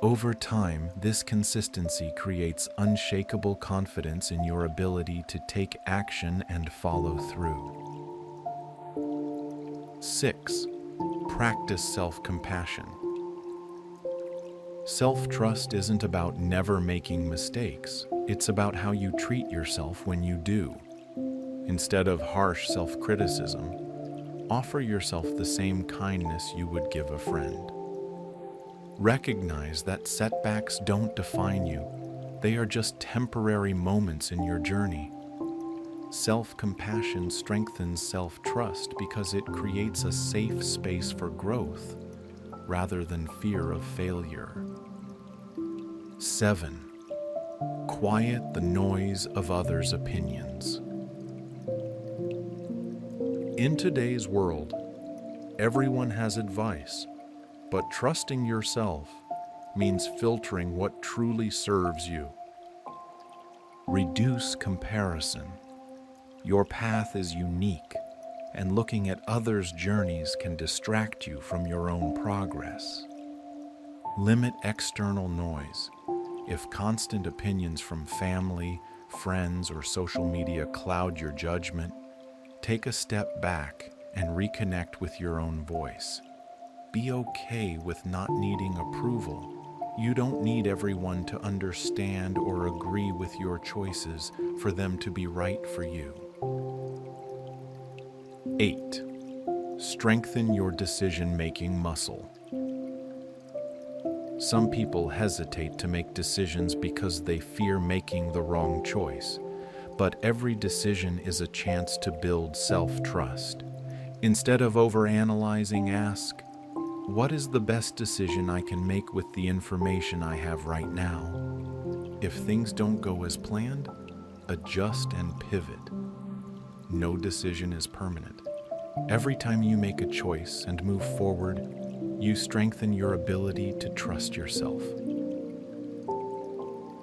A: Over time, this consistency creates unshakable confidence in your ability to take action and follow through. 6. Practice self-compassion. Self-trust isn't about never making mistakes. It's about how you treat yourself when you do. Instead of harsh self-criticism, offer yourself the same kindness you would give a friend. Recognize that setbacks don't define you. They are just temporary moments in your journey. Self-compassion strengthens self-trust because it creates a safe space for growth rather than fear of failure. 7. Quiet the noise of others' opinions. In today's world, everyone has advice. But trusting yourself means filtering what truly serves you. Reduce comparison. Your path is unique, and looking at others' journeys can distract you from your own progress. Limit external noise. If constant opinions from family, friends, or social media cloud your judgment, take a step back and reconnect with your own voice. Be okay with not needing approval. You don't need everyone to understand or agree with your choices for them to be right for you. 8. Strengthen your decision-making muscle. Some people hesitate to make decisions because they fear making the wrong choice, but every decision is a chance to build self-trust. Instead of overanalyzing, ask, what is the best decision I can make with the information I have right now? If things don't go as planned, adjust and pivot. No decision is permanent. Every time you make a choice and move forward, you strengthen your ability to trust yourself.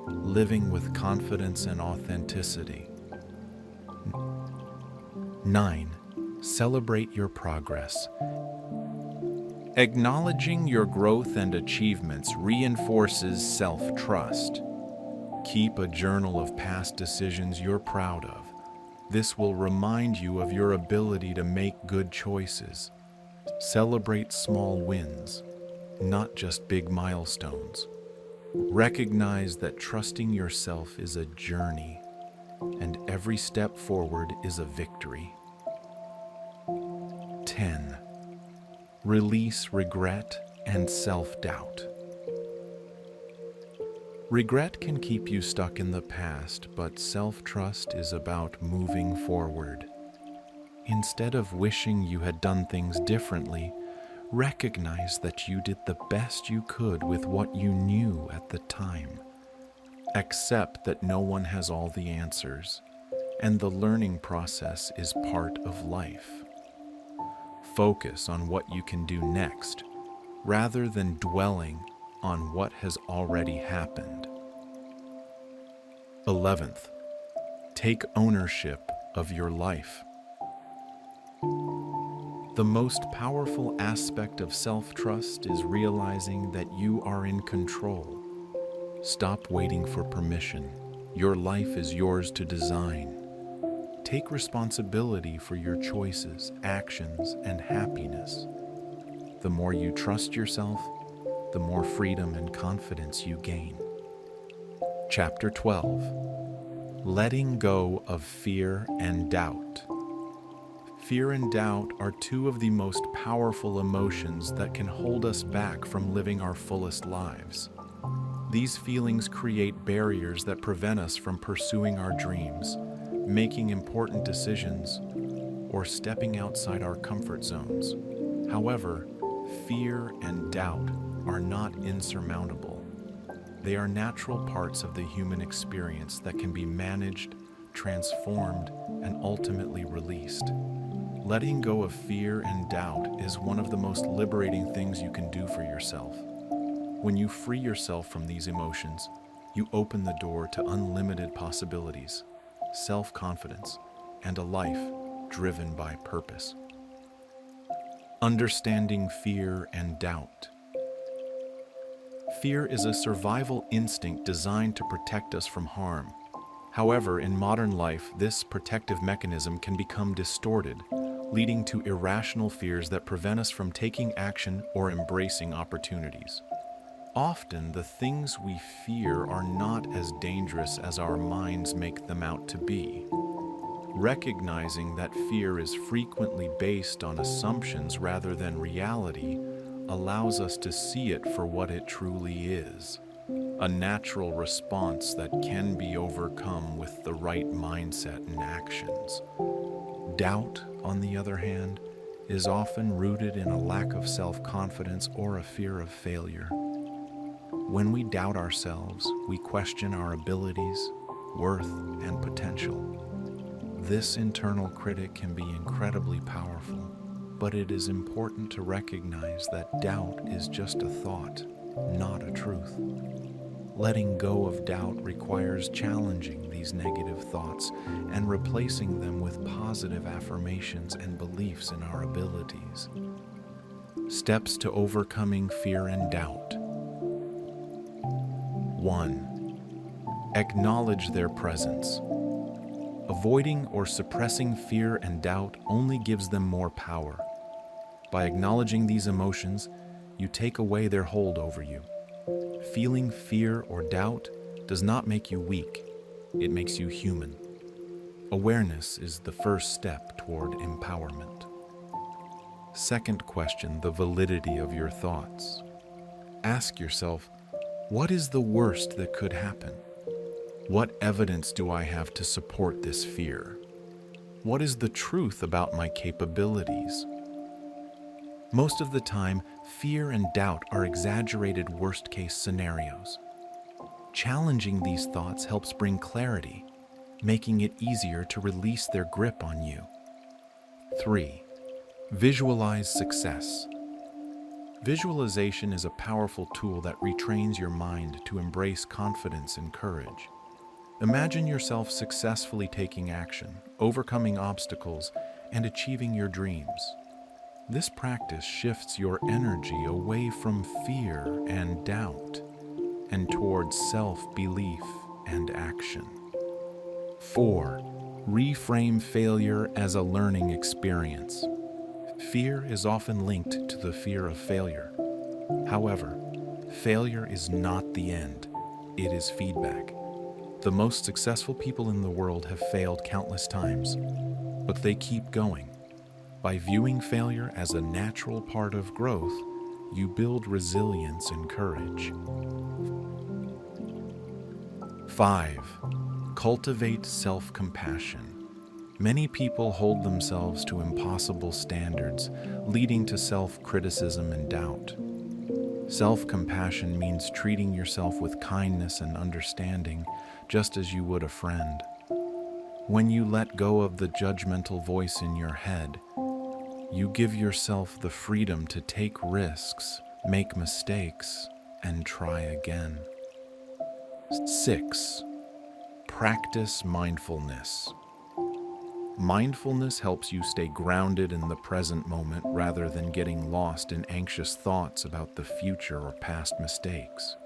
A: Living with confidence and authenticity. 9. Celebrate your progress. Acknowledging your growth and achievements reinforces self-trust. Keep a journal of past decisions you're proud of. This will remind you of your ability to make good choices. Celebrate small wins, not just big milestones. Recognize that trusting yourself is a journey, and every step forward is a victory. 10. Release regret and self-doubt. Regret can keep you stuck in the past, but self-trust is about moving forward. Instead of wishing you had done things differently, recognize that you did the best you could with what you knew at the time. Accept that no one has all the answers, and the learning process is part of life. Focus on what you can do next, rather than dwelling on what has already happened. 11th, take ownership of your life. The most powerful aspect of self-trust is realizing that you are in control. Stop waiting for permission. Your life is yours to design. Take responsibility for your choices, actions, and happiness. The more you trust yourself, the more freedom and confidence you gain. Chapter 12. Letting go of fear and doubt. Fear and doubt are two of the most powerful emotions that can hold us back from living our fullest lives. These feelings create barriers that prevent us from pursuing our dreams, making important decisions, or stepping outside our comfort zones. However, fear and doubt are not insurmountable. They are natural parts of the human experience that can be managed, transformed, and ultimately released. Letting go of fear and doubt is one of the most liberating things you can do for yourself. When you free yourself from these emotions, you open the door to unlimited possibilities, self-confidence, and a life driven by purpose. Understanding fear and doubt. Fear is a survival instinct designed to protect us from harm. However, in modern life, this protective mechanism can become distorted, leading to irrational fears that prevent us from taking action or embracing opportunities. Often, the things we fear are not as dangerous as our minds make them out to be. Recognizing that fear is frequently based on assumptions rather than reality allows us to see it for what it truly is, a natural response that can be overcome with the right mindset and actions. Doubt, on the other hand, is often rooted in a lack of self-confidence or a fear of failure. When we doubt ourselves, we question our abilities, worth, and potential. This internal critic can be incredibly powerful, but it is important to recognize that doubt is just a thought, not a truth. Letting go of doubt requires challenging these negative thoughts and replacing them with positive affirmations and beliefs in our abilities. Steps to overcoming fear and doubt. 1. Acknowledge their presence. Avoiding or suppressing fear and doubt only gives them more power. By acknowledging these emotions, you take away their hold over you. Feeling fear or doubt does not make you weak, it makes you human. Awareness is the first step toward empowerment. Second question, the validity of your thoughts. Ask yourself, what is the worst that could happen? What evidence do I have to support this fear? What is the truth about my capabilities? Most of the time, fear and doubt are exaggerated worst-case scenarios. Challenging these thoughts helps bring clarity, making it easier to release their grip on you. 3. Visualize success. Visualization is a powerful tool that retrains your mind to embrace confidence and courage. Imagine yourself successfully taking action, overcoming obstacles, and achieving your dreams. This practice shifts your energy away from fear and doubt and towards self-belief and action. 4. Reframe failure as a learning experience. Fear is often linked to the fear of failure. However, failure is not the end. It is feedback. The most successful people in the world have failed countless times, but they keep going. By viewing failure as a natural part of growth, you build resilience and courage. 5. Cultivate self-compassion. Many people hold themselves to impossible standards, leading to self-criticism and doubt. Self-compassion means treating yourself with kindness and understanding, just as you would a friend. When you let go of the judgmental voice in your head, You give yourself the freedom to take risks, make mistakes, and try again. 6. Practice mindfulness. Mindfulness helps you stay grounded in the present moment rather than getting lost in anxious thoughts about the future or past mistakes.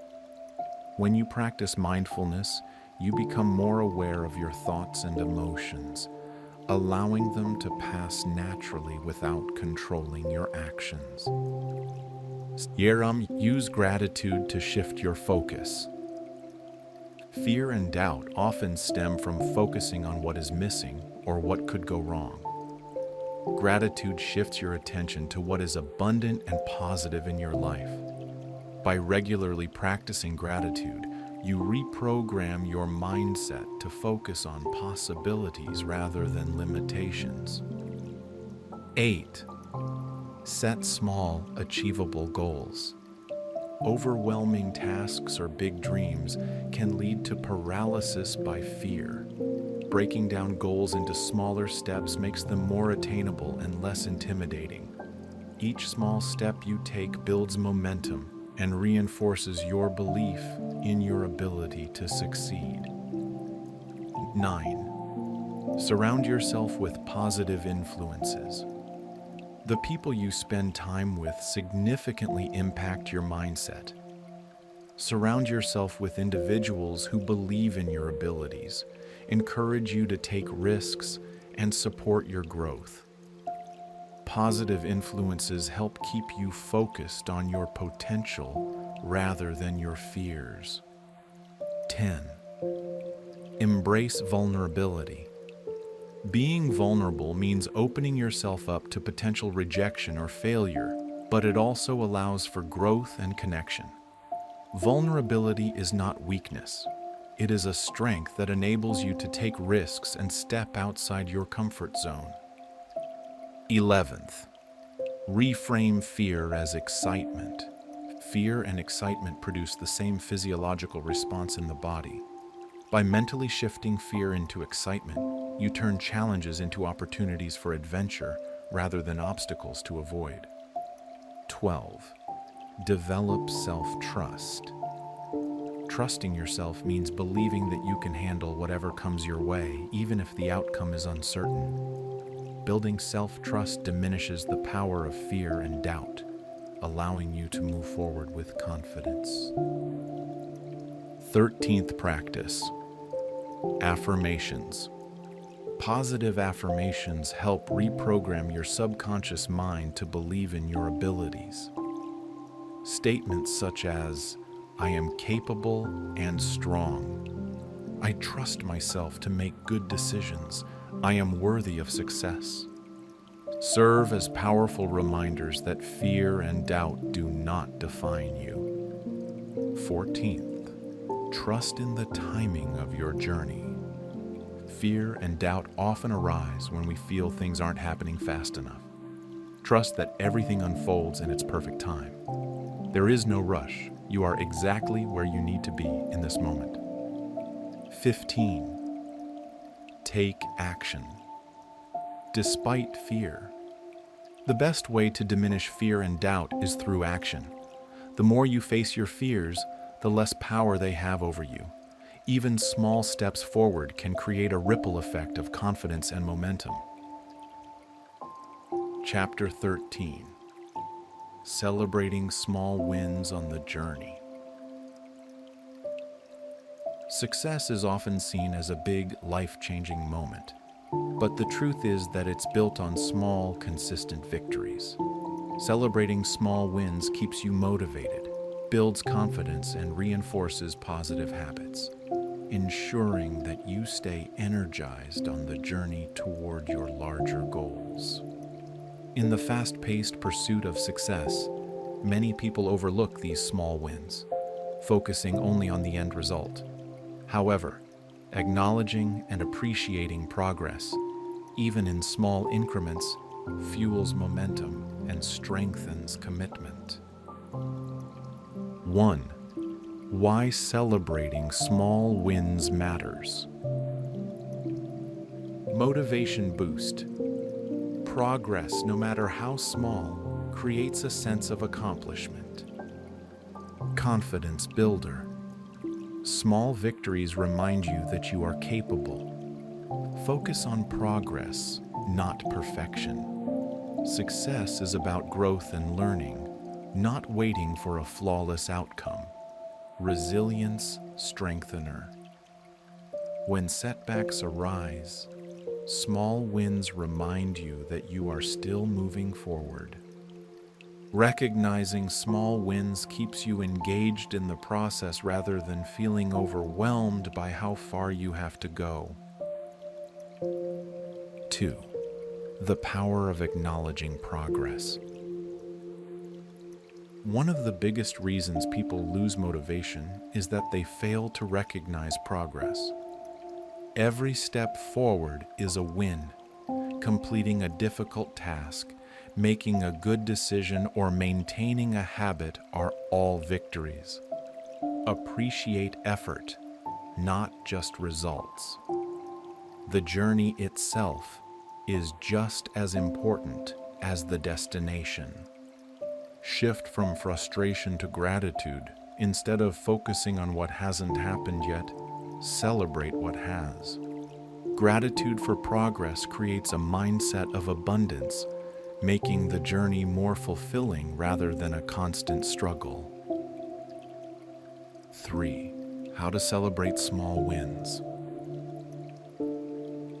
A: When you practice mindfulness, you become more aware of your thoughts and emotions, allowing them to pass naturally without controlling your actions. Use gratitude to shift your focus. Fear and doubt often stem from focusing on what is missing or what could go wrong. Gratitude shifts your attention to what is abundant and positive in your life. By regularly practicing gratitude, you reprogram your mindset to focus on possibilities rather than limitations. 8. Set small, achievable goals. Overwhelming tasks or big dreams can lead to paralysis by fear. Breaking down goals into smaller steps makes them more attainable and less intimidating. Each small step you take builds momentum and reinforces your belief in your ability to succeed. 9. Surround yourself with positive influences. The people you spend time with significantly impact your mindset. Surround yourself with individuals who believe in your abilities, encourage you to take risks, and support your growth. Positive influences help keep you focused on your potential rather than your fears. 10. Embrace vulnerability. Being vulnerable means opening yourself up to potential rejection or failure, but it also allows for growth and connection. Vulnerability is not weakness. It is a strength that enables you to take risks and step outside your comfort zone. 11th, reframe fear as excitement. Fear and excitement produce the same physiological response in the body. By mentally shifting fear into excitement, you turn challenges into opportunities for adventure rather than obstacles to avoid. 12. Develop self-trust. Trusting yourself means believing that you can handle whatever comes your way, even if the outcome is uncertain. Building self-trust diminishes the power of fear and doubt, allowing you to move forward with confidence. 13th practice, affirmations. Positive affirmations help reprogram your subconscious mind to believe in your abilities. Statements such as, "I am capable and strong. I trust myself to make good decisions. I am worthy of success," serve as powerful reminders that fear and doubt do not define you. 14th, trust in the timing of your journey. Fear and doubt often arise when we feel things aren't happening fast enough. Trust that everything unfolds in its perfect time. There is no rush. You are exactly where you need to be in this moment. 15. Take action. Despite fear. The best way to diminish fear and doubt is through action. The more you face your fears, the less power they have over you. Even small steps forward can create a ripple effect of confidence and momentum. Chapter 13. Celebrating small wins on the journey. Success is often seen as a big, life-changing moment, but the truth is that it's built on small, consistent victories. Celebrating small wins keeps you motivated, builds confidence, and reinforces positive habits, ensuring that you stay energized on the journey toward your larger goals. In the fast-paced pursuit of success, many people overlook these small wins, focusing only on the end result. However, acknowledging and appreciating progress, even in small increments, fuels momentum and strengthens commitment. 1. Why celebrating small wins matters. Motivation boost. Progress, no matter how small, creates a sense of accomplishment. Confidence builder. Small victories remind you that you are capable. Focus on progress, not perfection. Success is about growth and learning, not waiting for a flawless outcome. Resilience strengthener. When setbacks arise, small wins remind you that you are still moving forward. Recognizing small wins keeps you engaged in the process rather than feeling overwhelmed by how far you have to go. 2. The power of acknowledging progress. One of the biggest reasons people lose motivation is that they fail to recognize progress. Every step forward is a win. Completing a difficult task, making a good decision, or maintaining a habit are all victories. Appreciate effort, not just results. The journey itself is just as important as the destination. Shift from frustration to gratitude. Instead of focusing on what hasn't happened yet, celebrate what has. Gratitude for progress creates a mindset of abundance, making the journey more fulfilling rather than a constant struggle. 3. How to celebrate small wins.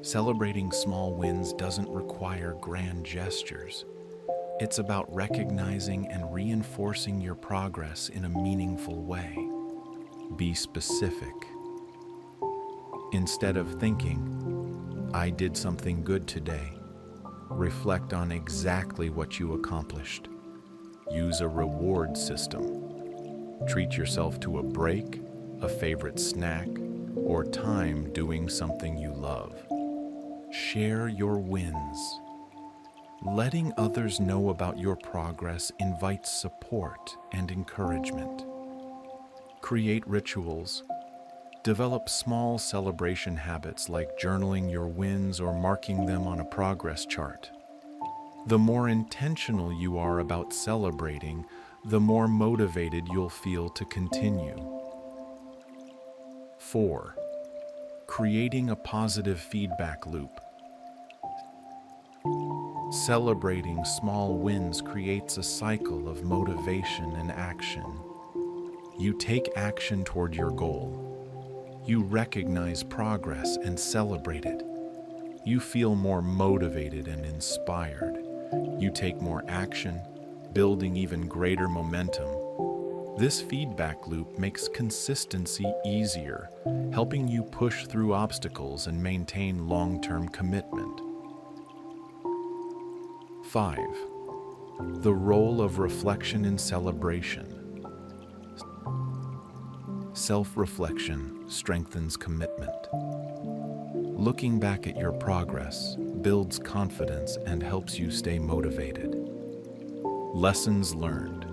A: Celebrating small wins doesn't require grand gestures. It's about recognizing and reinforcing your progress in a meaningful way. Be specific. Instead of thinking, "I did something good today," reflect on exactly what you accomplished. Use a reward system. Treat yourself to a break, a favorite snack, or time doing something you love. Share your wins. Letting others know about your progress invites support and encouragement. Create rituals. Develop small celebration habits like journaling your wins or marking them on a progress chart. The more intentional you are about celebrating, the more motivated you'll feel to continue. 4. Creating a positive feedback loop. Celebrating small wins creates a cycle of motivation and action. You take action toward your goal. You recognize progress and celebrate it. You feel more motivated and inspired. You take more action, building even greater momentum. This feedback loop makes consistency easier, helping you push through obstacles and maintain long-term commitment. 5. The role of reflection in celebration. Self-reflection strengthens commitment. Looking back at your progress builds confidence and helps you stay motivated. Lessons learned.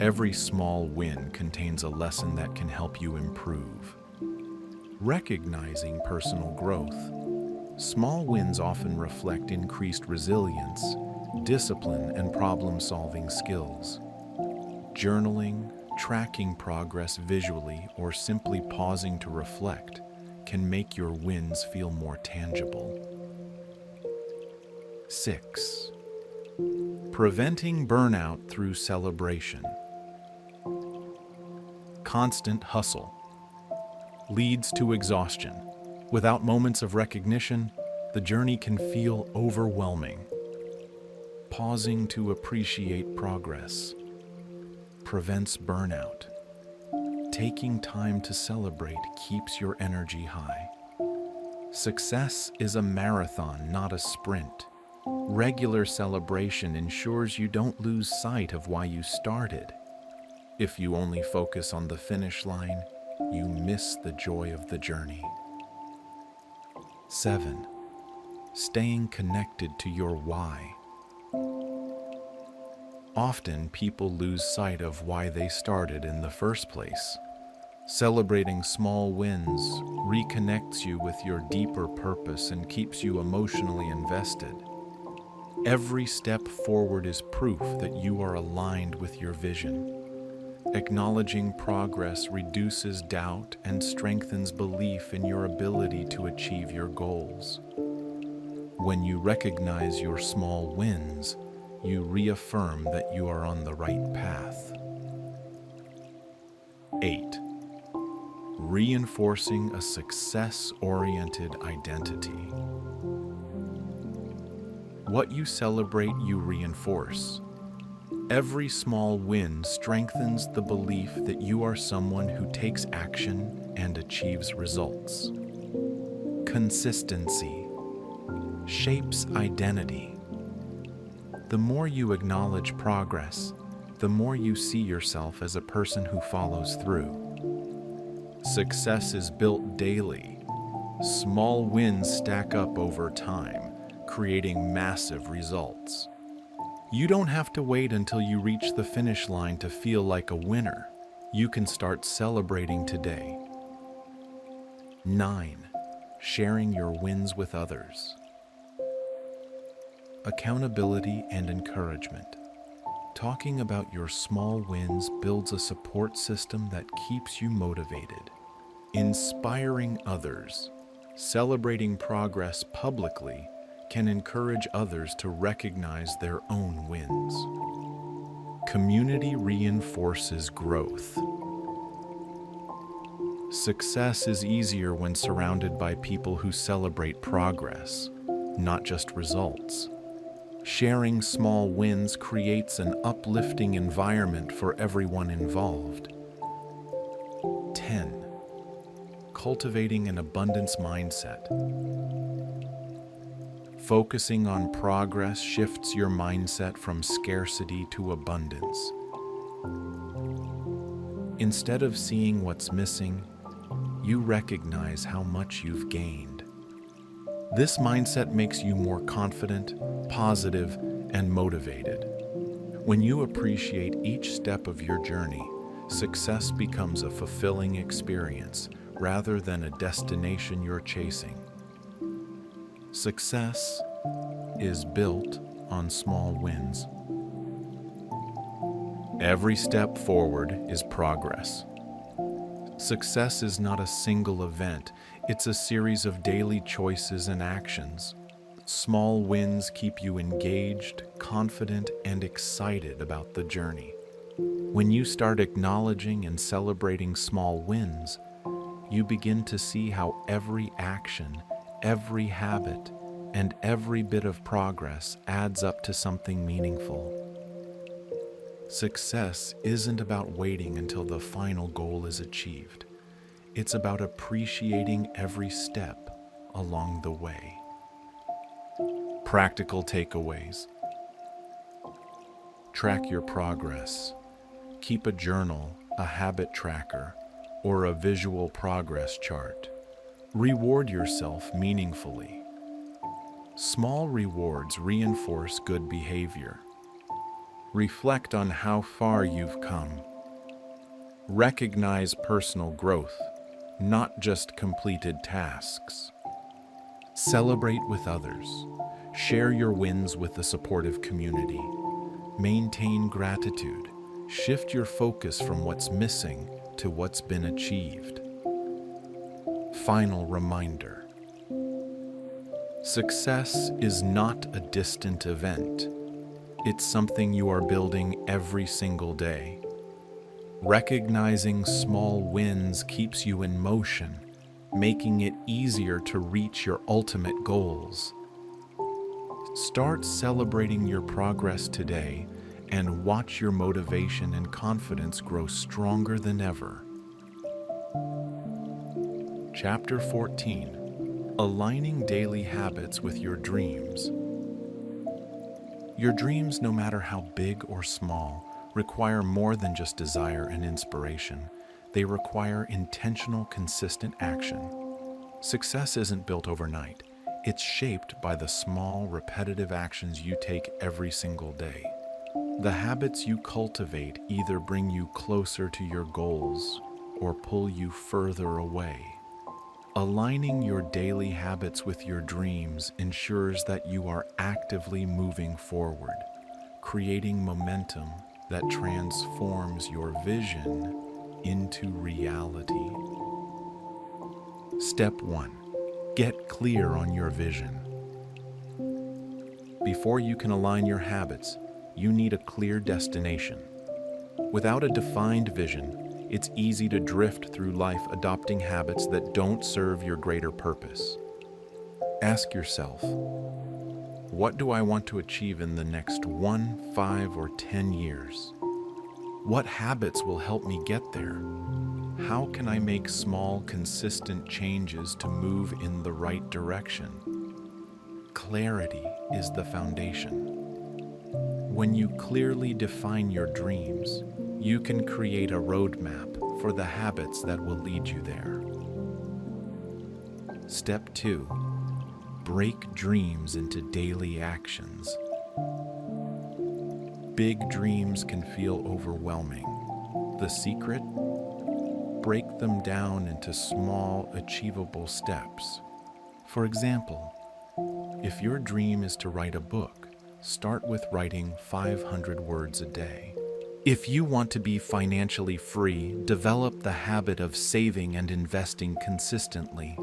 A: Every small win contains a lesson that can help you improve. Recognizing personal growth. Small wins often reflect increased resilience, discipline, and problem-solving skills. Journaling, tracking progress visually, or simply pausing to reflect can make your wins feel more tangible. 6. Preventing burnout through celebration. Constant hustle leads to exhaustion. Without moments of recognition, the journey can feel overwhelming. Pausing to appreciate progress prevents burnout. Taking time to celebrate keeps your energy high. Success is a marathon, not a sprint. Regular celebration ensures you don't lose sight of why you started. If you only focus on the finish line, you miss the joy of the journey. 7. Staying connected to your why. Often, people lose sight of why they started in the first place. Celebrating small wins reconnects you with your deeper purpose and keeps you emotionally invested. Every step forward is proof that you are aligned with your vision. Acknowledging progress reduces doubt and strengthens belief in your ability to achieve your goals. When you recognize your small wins, you reaffirm that you are on the right path. 8. Reinforcing a success-oriented identity. What you celebrate, you reinforce. Every small win strengthens the belief that you are someone who takes action and achieves results. Consistency shapes identity. The more you acknowledge progress, the more you see yourself as a person who follows through. Success is built daily. Small wins stack up over time, creating massive results. You don't have to wait until you reach the finish line to feel like a winner. You can start celebrating today. 9. Sharing your wins with others. Accountability and encouragement. Talking about your small wins builds a support system that keeps you motivated. Inspiring others. Celebrating progress publicly can encourage others to recognize their own wins. Community reinforces growth. Success is easier when surrounded by people who celebrate progress, not just results. Sharing small wins creates an uplifting environment for everyone involved. 10. Cultivating an abundance mindset. Focusing on progress shifts your mindset from scarcity to abundance. Instead of seeing what's missing, you recognize how much you've gained. This mindset makes you more confident, positive, and motivated. When you appreciate each step of your journey, success becomes a fulfilling experience rather than a destination you're chasing. Success is built on small wins. Every step forward is progress. Success is not a single event, it's a series of daily choices and actions. Small wins keep you engaged, confident, and excited about the journey. When you start acknowledging and celebrating small wins, you begin to see how every action, every habit, and every bit of progress adds up to something meaningful. Success isn't about waiting until the final goal is achieved. It's about appreciating every step along the way. Practical takeaways. Track your progress. Keep a journal, a habit tracker, or a visual progress chart. Reward yourself meaningfully. Small rewards reinforce good behavior. Reflect on how far you've come. Recognize personal growth, not just completed tasks. Celebrate with others. Share your wins with a supportive community. Maintain gratitude. Shift your focus from what's missing to what's been achieved. Final reminder. Success is not a distant event. It's something you are building every single day. Recognizing small wins keeps you in motion, making it easier to reach your ultimate goals. Start celebrating your progress today and watch your motivation and confidence grow stronger than ever. Chapter 14. Aligning daily habits with your dreams. Your dreams, no matter how big or small, require more than just desire and inspiration. They require intentional, consistent action. Success isn't built overnight. It's shaped by the small, repetitive actions you take every single day. The habits you cultivate either bring you closer to your goals or pull you further away. Aligning your daily habits with your dreams ensures that you are actively moving forward, creating momentum that transforms your vision into reality. Step 1. Get clear on your vision. Before you can align your habits, you need a clear destination. Without a defined vision, it's easy to drift through life adopting habits that don't serve your greater purpose. Ask yourself, what do I want to achieve in the next 1, 5, or 10 years? What habits will help me get there? How can I make small, consistent changes to move in the right direction? Clarity is the foundation. When you clearly define your dreams, you can create a roadmap for the habits that will lead you there. Step 2. Break dreams into daily actions. Big dreams can feel overwhelming. The secret? Break them down into small, achievable steps. For example, if your dream is to write a book, start with writing 500 words a day. If you want to be financially free, develop the habit of saving and investing consistently.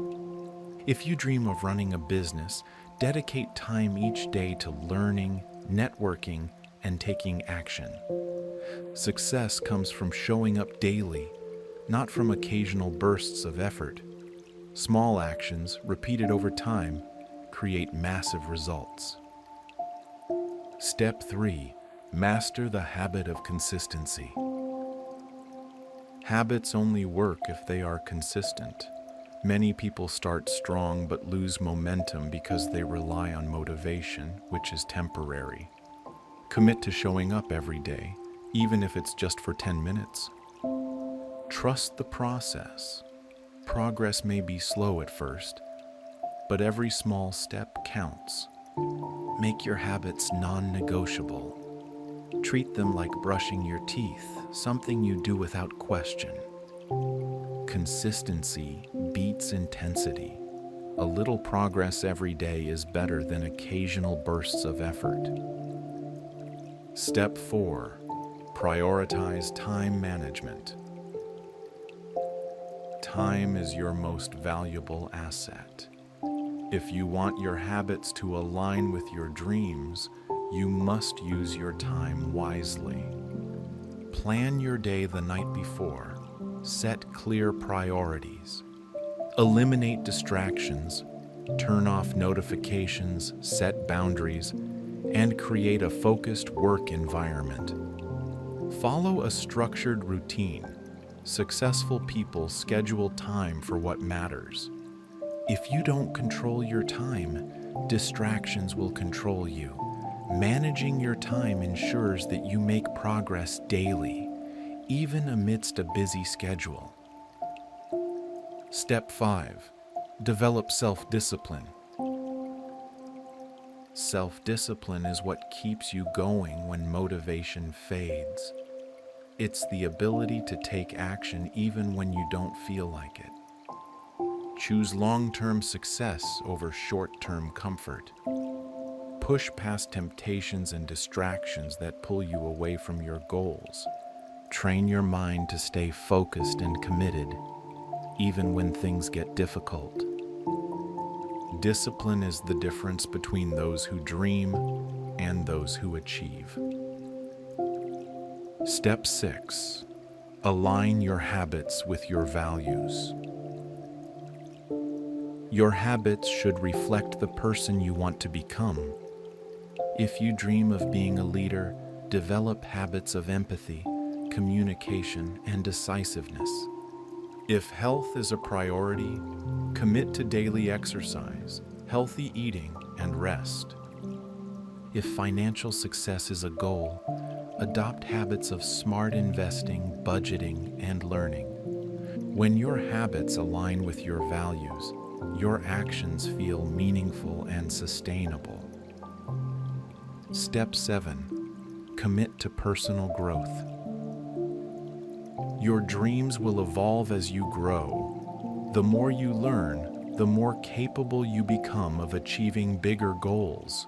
A: If you dream of running a business, dedicate time each day to learning, networking, and taking action. Success comes from showing up daily, not from occasional bursts of effort. Small actions, repeated over time, create massive results. Step 3. Master the habit of consistency. Habits only work if they are consistent. Many people start strong but lose momentum because they rely on motivation, which is temporary. Commit to showing up every day, even if it's just for 10 minutes. Trust the process. Progress may be slow at first, but every small step counts. Make your habits non-negotiable. Treat them like brushing your teeth, something you do without question. Consistency beats intensity. A little progress every day is better than occasional bursts of effort. Step 4. Prioritize time management. Time is your most valuable asset. If you want your habits to align with your dreams, you must use your time wisely. Plan your day the night before. Set clear priorities. Eliminate distractions. Turn off notifications, set boundaries, and create a focused work environment. Follow a structured routine. Successful people schedule time for what matters. If you don't control your time, distractions will control you. Managing your time ensures that you make progress daily, even amidst a busy schedule. Step 5. Develop self-discipline. Self-discipline is what keeps you going when motivation fades. It's the ability to take action even when you don't feel like it. Choose long-term success over short-term comfort. Push past temptations and distractions that pull you away from your goals. Train your mind to stay focused and committed, even when things get difficult. Discipline is the difference between those who dream and those who achieve. Step 6. Align your habits with your values. Your habits should reflect the person you want to become. If you dream of being a leader, develop habits of empathy, communication, and decisiveness. If health is a priority, commit to daily exercise, healthy eating, and rest. If financial success is a goal, adopt habits of smart investing, budgeting, and learning. When your habits align with your values, your actions feel meaningful and sustainable. Step 7. Commit to personal growth. Your dreams will evolve as you grow. The more you learn, the more capable you become of achieving bigger goals.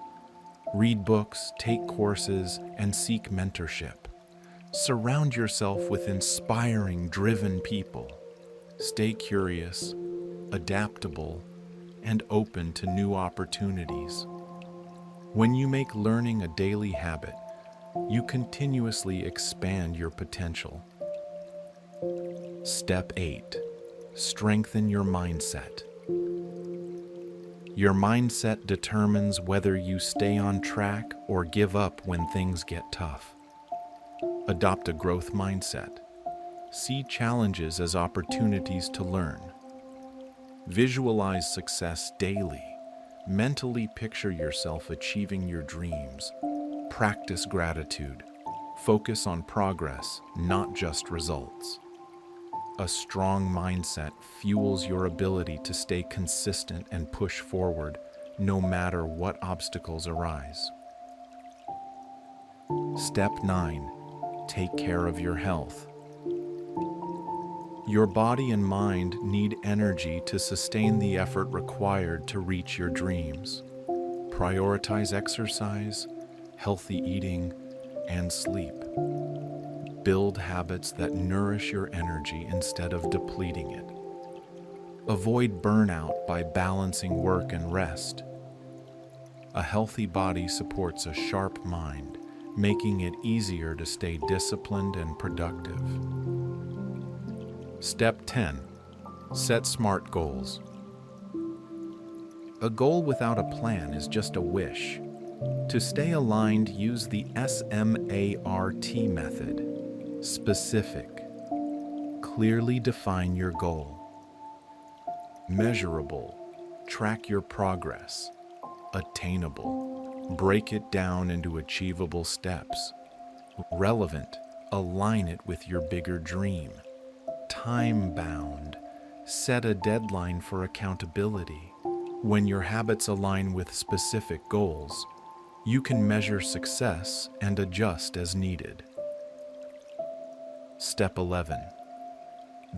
A: Read books, take courses, and seek mentorship. Surround yourself with inspiring, driven people. Stay curious, adaptable, and open to new opportunities. When you make learning a daily habit, you continuously expand your potential. Step 8. Strengthen your mindset. Your mindset determines whether you stay on track or give up when things get tough. Adopt a growth mindset. See challenges as opportunities to learn. Visualize success daily. Mentally picture yourself achieving your dreams. Practice gratitude. Focus on progress, not just results. A strong mindset fuels your ability to stay consistent and push forward, no matter what obstacles arise. Step 9. Take care of your health. Your body and mind need energy to sustain the effort required to reach your dreams. Prioritize exercise, healthy eating, and sleep. Build habits that nourish your energy instead of depleting it. Avoid burnout by balancing work and rest. A healthy body supports a sharp mind, making it easier to stay disciplined and productive. Step 10. Set smart goals. A goal without a plan is just a wish. To stay aligned, use the SMART method. Specific. Clearly define your goal. Measurable. Track your progress. Attainable. Break it down into achievable steps. Relevant. Align it with your bigger dream. Time-bound. Set a deadline for accountability. When your habits align with specific goals, you can measure success and adjust as needed. Step 11.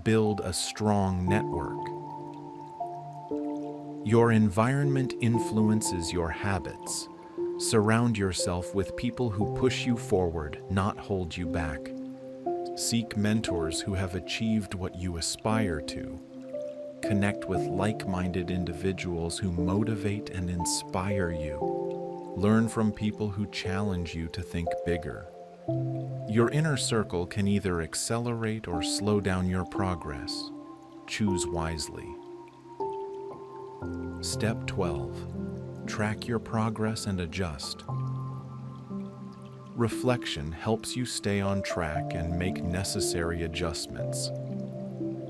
A: Build a strong network. Your environment influences your habits. Surround yourself with people who push you forward, not hold you back. Seek mentors who have achieved what you aspire to. Connect with like-minded individuals who motivate and inspire you. Learn from people who challenge you to think bigger. Your inner circle can either accelerate or slow down your progress. Choose wisely. Step 12. Track your progress and adjust. Reflection helps you stay on track and make necessary adjustments.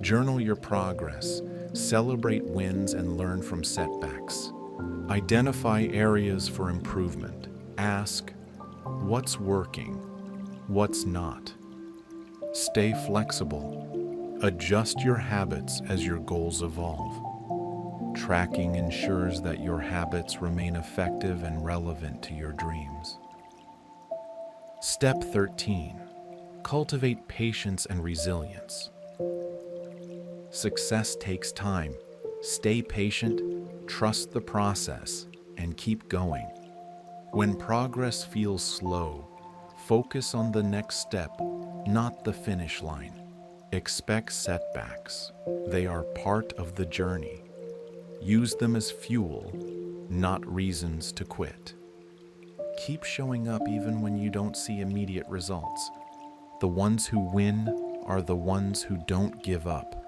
A: Journal your progress, celebrate wins, and learn from setbacks. Identify areas for improvement. Ask, what's working? What's not? Stay flexible. Adjust your habits as your goals evolve. Tracking ensures that your habits remain effective and relevant to your dreams. Step 13. Cultivate patience and resilience. Success takes time. Stay patient, trust the process, and keep going. When progress feels slow, focus on the next step, not the finish line. Expect setbacks. They are part of the journey. Use them as fuel, not reasons to quit. Keep showing up even when you don't see immediate results. The ones who win are the ones who don't give up.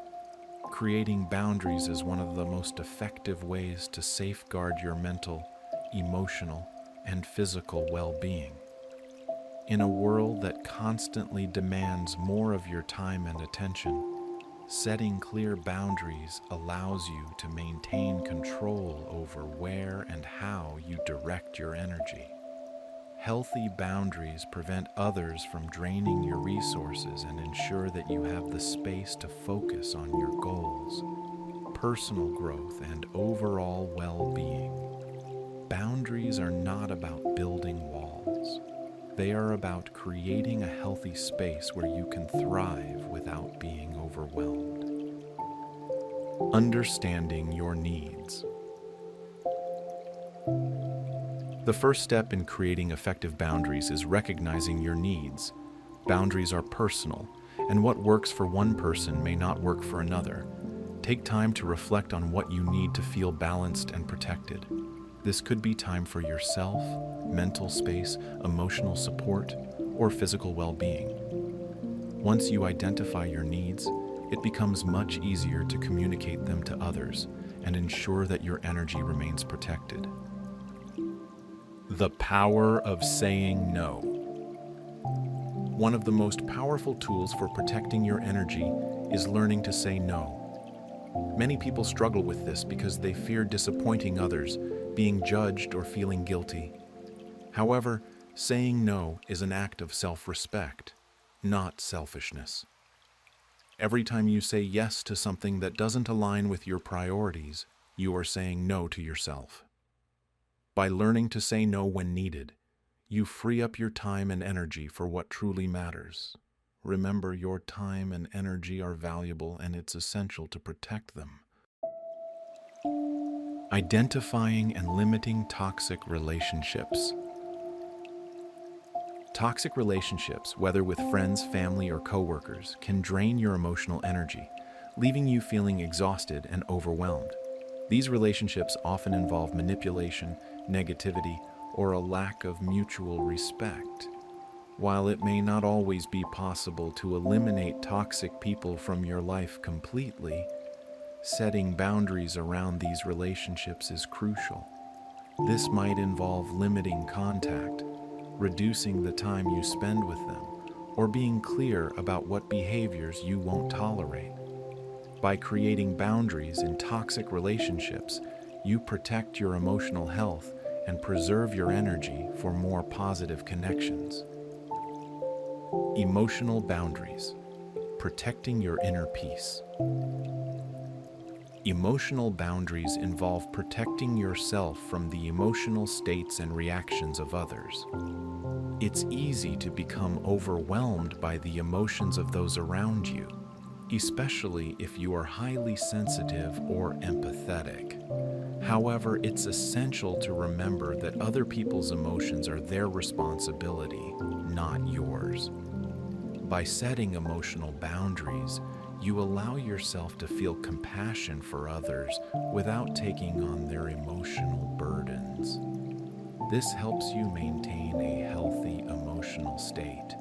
A: Creating boundaries is one of the most effective ways to safeguard your mental, emotional, and physical well-being. In a world that constantly demands more of your time and attention, setting clear boundaries allows you to maintain control over where and how you direct your energy. Healthy boundaries prevent others from draining your resources and ensure that you have the space to focus on your goals, personal growth, and overall well-being. Boundaries are not about building walls. They are about creating a healthy space where you can thrive without being overwhelmed. Understanding your needs. The first step in creating effective boundaries is recognizing your needs. Boundaries are personal, and what works for one person may not work for another. Take time to reflect on what you need to feel balanced and protected. This could be time for yourself, mental space, emotional support, or physical well-being. Once you identify your needs, it becomes much easier to communicate them to others and ensure that your energy remains protected. The power of saying no. One of the most powerful tools for protecting your energy is learning to say no. Many people struggle with this because they fear disappointing others, being judged, or feeling guilty. However, saying no is an act of self-respect, not selfishness. Every time you say yes to something that doesn't align with your priorities, you are saying no to yourself. By learning to say no when needed, you free up your time and energy for what truly matters. Remember, your time and energy are valuable, and it's essential to protect them. Identifying and limiting toxic relationships. Toxic relationships, whether with friends, family, or coworkers, can drain your emotional energy, leaving you feeling exhausted and overwhelmed. These relationships often involve manipulation, negativity, or a lack of mutual respect. While it may not always be possible to eliminate toxic people from your life completely, setting boundaries around these relationships is crucial. This might involve limiting contact, reducing the time you spend with them, or being clear about what behaviors you won't tolerate. By creating boundaries in toxic relationships, you protect your emotional health and preserve your energy for more positive connections. Emotional boundaries. Protecting your inner peace. Emotional boundaries involve protecting yourself from the emotional states and reactions of others. It's easy to become overwhelmed by the emotions of those around you, especially if you are highly sensitive or empathetic. However, it's essential to remember that other people's emotions are their responsibility, not yours. By setting emotional boundaries, you allow yourself to feel compassion for others without taking on their emotional burdens. This helps you maintain a healthy emotional state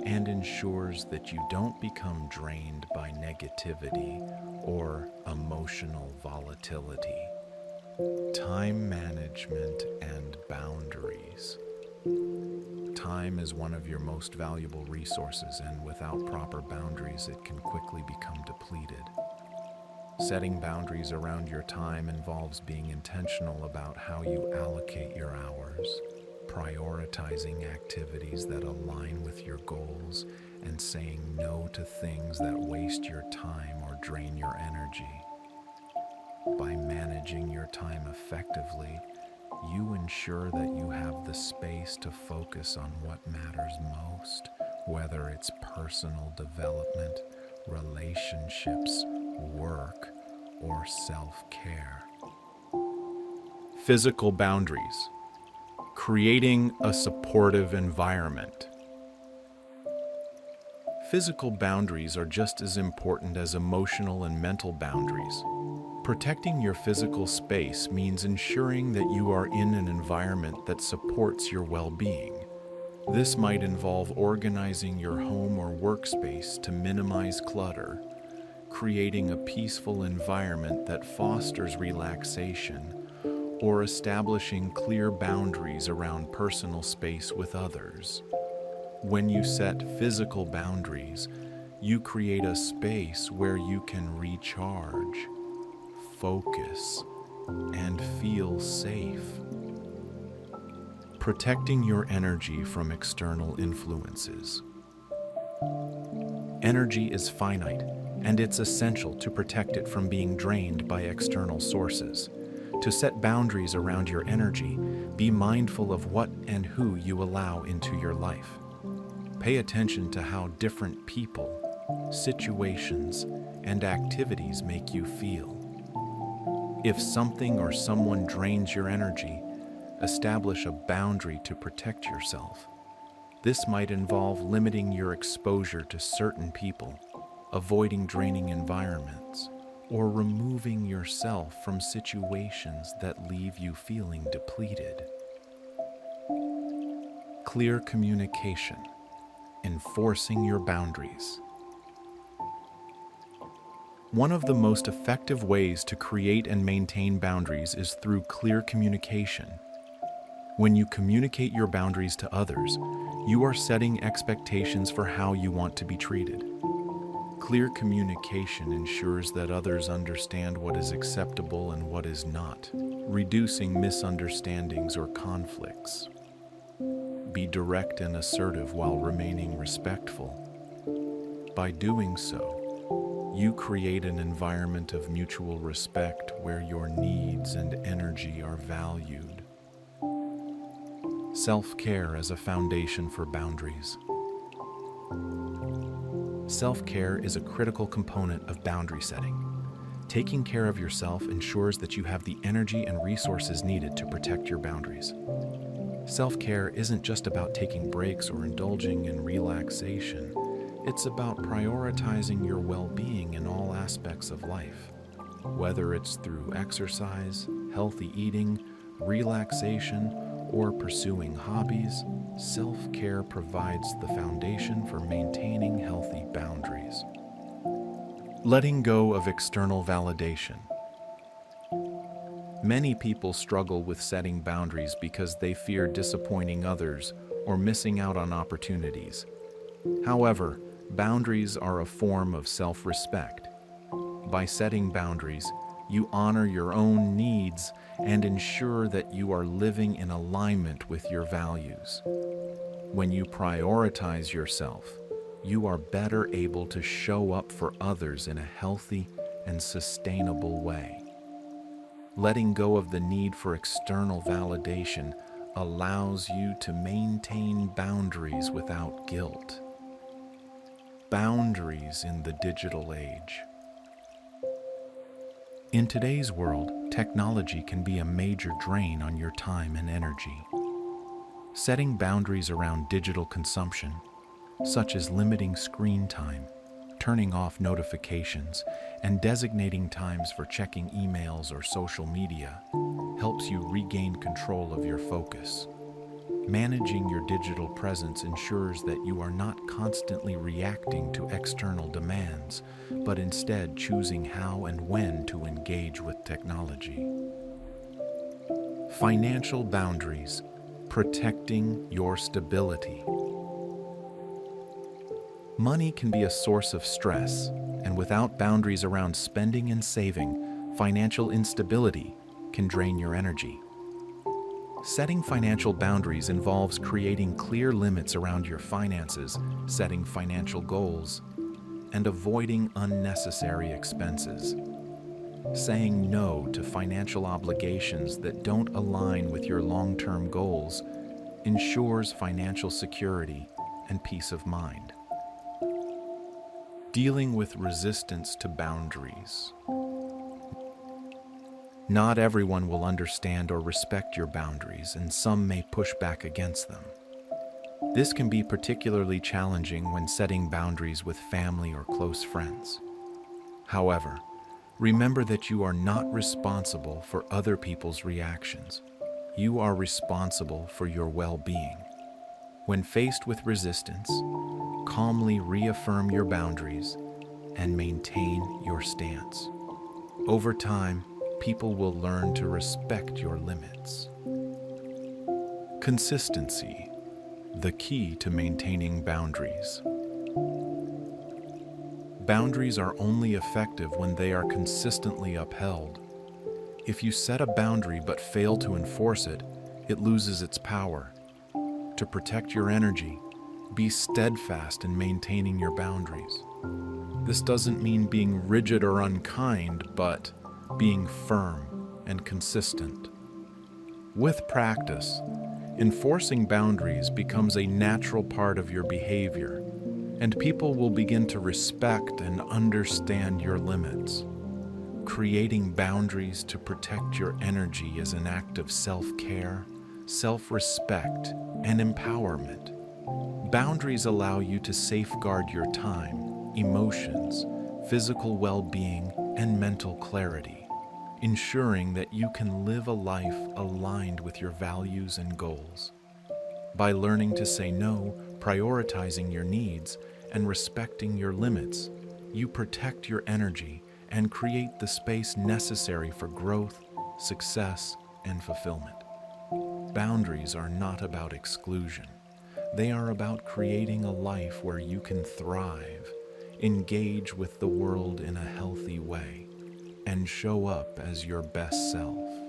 A: and ensures that you don't become drained by negativity or emotional volatility. Time management and boundaries. Time is one of your most valuable resources, and without proper boundaries, it can quickly become depleted. Setting boundaries around your time involves being intentional about how you allocate your hours, prioritizing activities that align with your goals, and saying no to things that waste your time or drain your energy. By managing your time effectively, you ensure that you have the space to focus on what matters most, whether it's personal development, relationships, work, or self-care. Physical boundaries. Creating a supportive environment. Physical boundaries are just as important as emotional and mental boundaries. Protecting your physical space means ensuring that you are in an environment that supports your well-being. This might involve organizing your home or workspace to minimize clutter, creating a peaceful environment that fosters relaxation, or establishing clear boundaries around personal space with others. When you set physical boundaries, you create a space where you can recharge, focus, and feel safe. Protecting your energy from external influences. Energy is finite, and it's essential to protect it from being drained by external sources. To set boundaries around your energy, be mindful of what and who you allow into your life. Pay attention to how different people, situations, and activities make you feel. If something or someone drains your energy, establish a boundary to protect yourself. This might involve limiting your exposure to certain people, avoiding draining environments, or removing yourself from situations that leave you feeling depleted. Clear communication. Enforcing your boundaries. One of the most effective ways to create and maintain boundaries is through clear communication. When you communicate your boundaries to others, you are setting expectations for how you want to be treated. Clear communication ensures that others understand what is acceptable and what is not, reducing misunderstandings or conflicts. Be direct and assertive while remaining respectful. By doing so, you create an environment of mutual respect where your needs and energy are valued. Self-care as a foundation for boundaries. Self-care is a critical component of boundary setting. Taking care of yourself ensures that you have the energy and resources needed to protect your boundaries. Self-care isn't just about taking breaks or indulging in relaxation. It's about prioritizing your well-being in all aspects of life. Whether it's through exercise, healthy eating, relaxation, or pursuing hobbies, self-care provides the foundation for maintaining healthy boundaries. Letting go of external validation. Many people struggle with setting boundaries because they fear disappointing others or missing out on opportunities. However, boundaries are a form of self-respect. By setting boundaries, you honor your own needs and ensure that you are living in alignment with your values. When you prioritize yourself, you are better able to show up for others in a healthy and sustainable way. Letting go of the need for external validation allows you to maintain boundaries without guilt. Boundaries in the digital age. In today's world, technology can be a major drain on your time and energy. Setting boundaries around digital consumption, such as limiting screen time, turning off notifications, and designating times for checking emails or social media, helps you regain control of your focus. Managing your digital presence ensures that you are not constantly reacting to external demands, but instead choosing how and when to engage with technology. Financial boundaries. Protecting your stability. Money can be a source of stress, and without boundaries around spending and saving, financial instability can drain your energy. Setting financial boundaries involves creating clear limits around your finances, setting financial goals, and avoiding unnecessary expenses. Saying no to financial obligations that don't align with your long-term goals ensures financial security and peace of mind. Dealing with resistance to boundaries. Not everyone will understand or respect your boundaries, and some may push back against them. This can be particularly challenging when setting boundaries with family or close friends. However, remember that you are not responsible for other people's reactions. You are responsible for your well-being. When faced with resistance, calmly reaffirm your boundaries and maintain your stance. Over time, people will learn to respect your limits. Consistency, the key to maintaining boundaries. Boundaries are only effective when they are consistently upheld. If you set a boundary but fail to enforce it, it loses its power. To protect your energy, be steadfast in maintaining your boundaries. This doesn't mean being rigid or unkind, but being firm and consistent. With practice, enforcing boundaries becomes a natural part of your behavior, and people will begin to respect and understand your limits. Creating boundaries to protect your energy is an act of self-care, self-respect, and empowerment. Boundaries allow you to safeguard your time, emotions, physical well-being, and mental clarity, ensuring that you can live a life aligned with your values and goals. By learning to say no, prioritizing your needs, and respecting your limits, you protect your energy and create the space necessary for growth, success, and fulfillment. Boundaries are not about exclusion. They are about creating a life where you can thrive, engage with the world in a healthy way, and show up as your best self.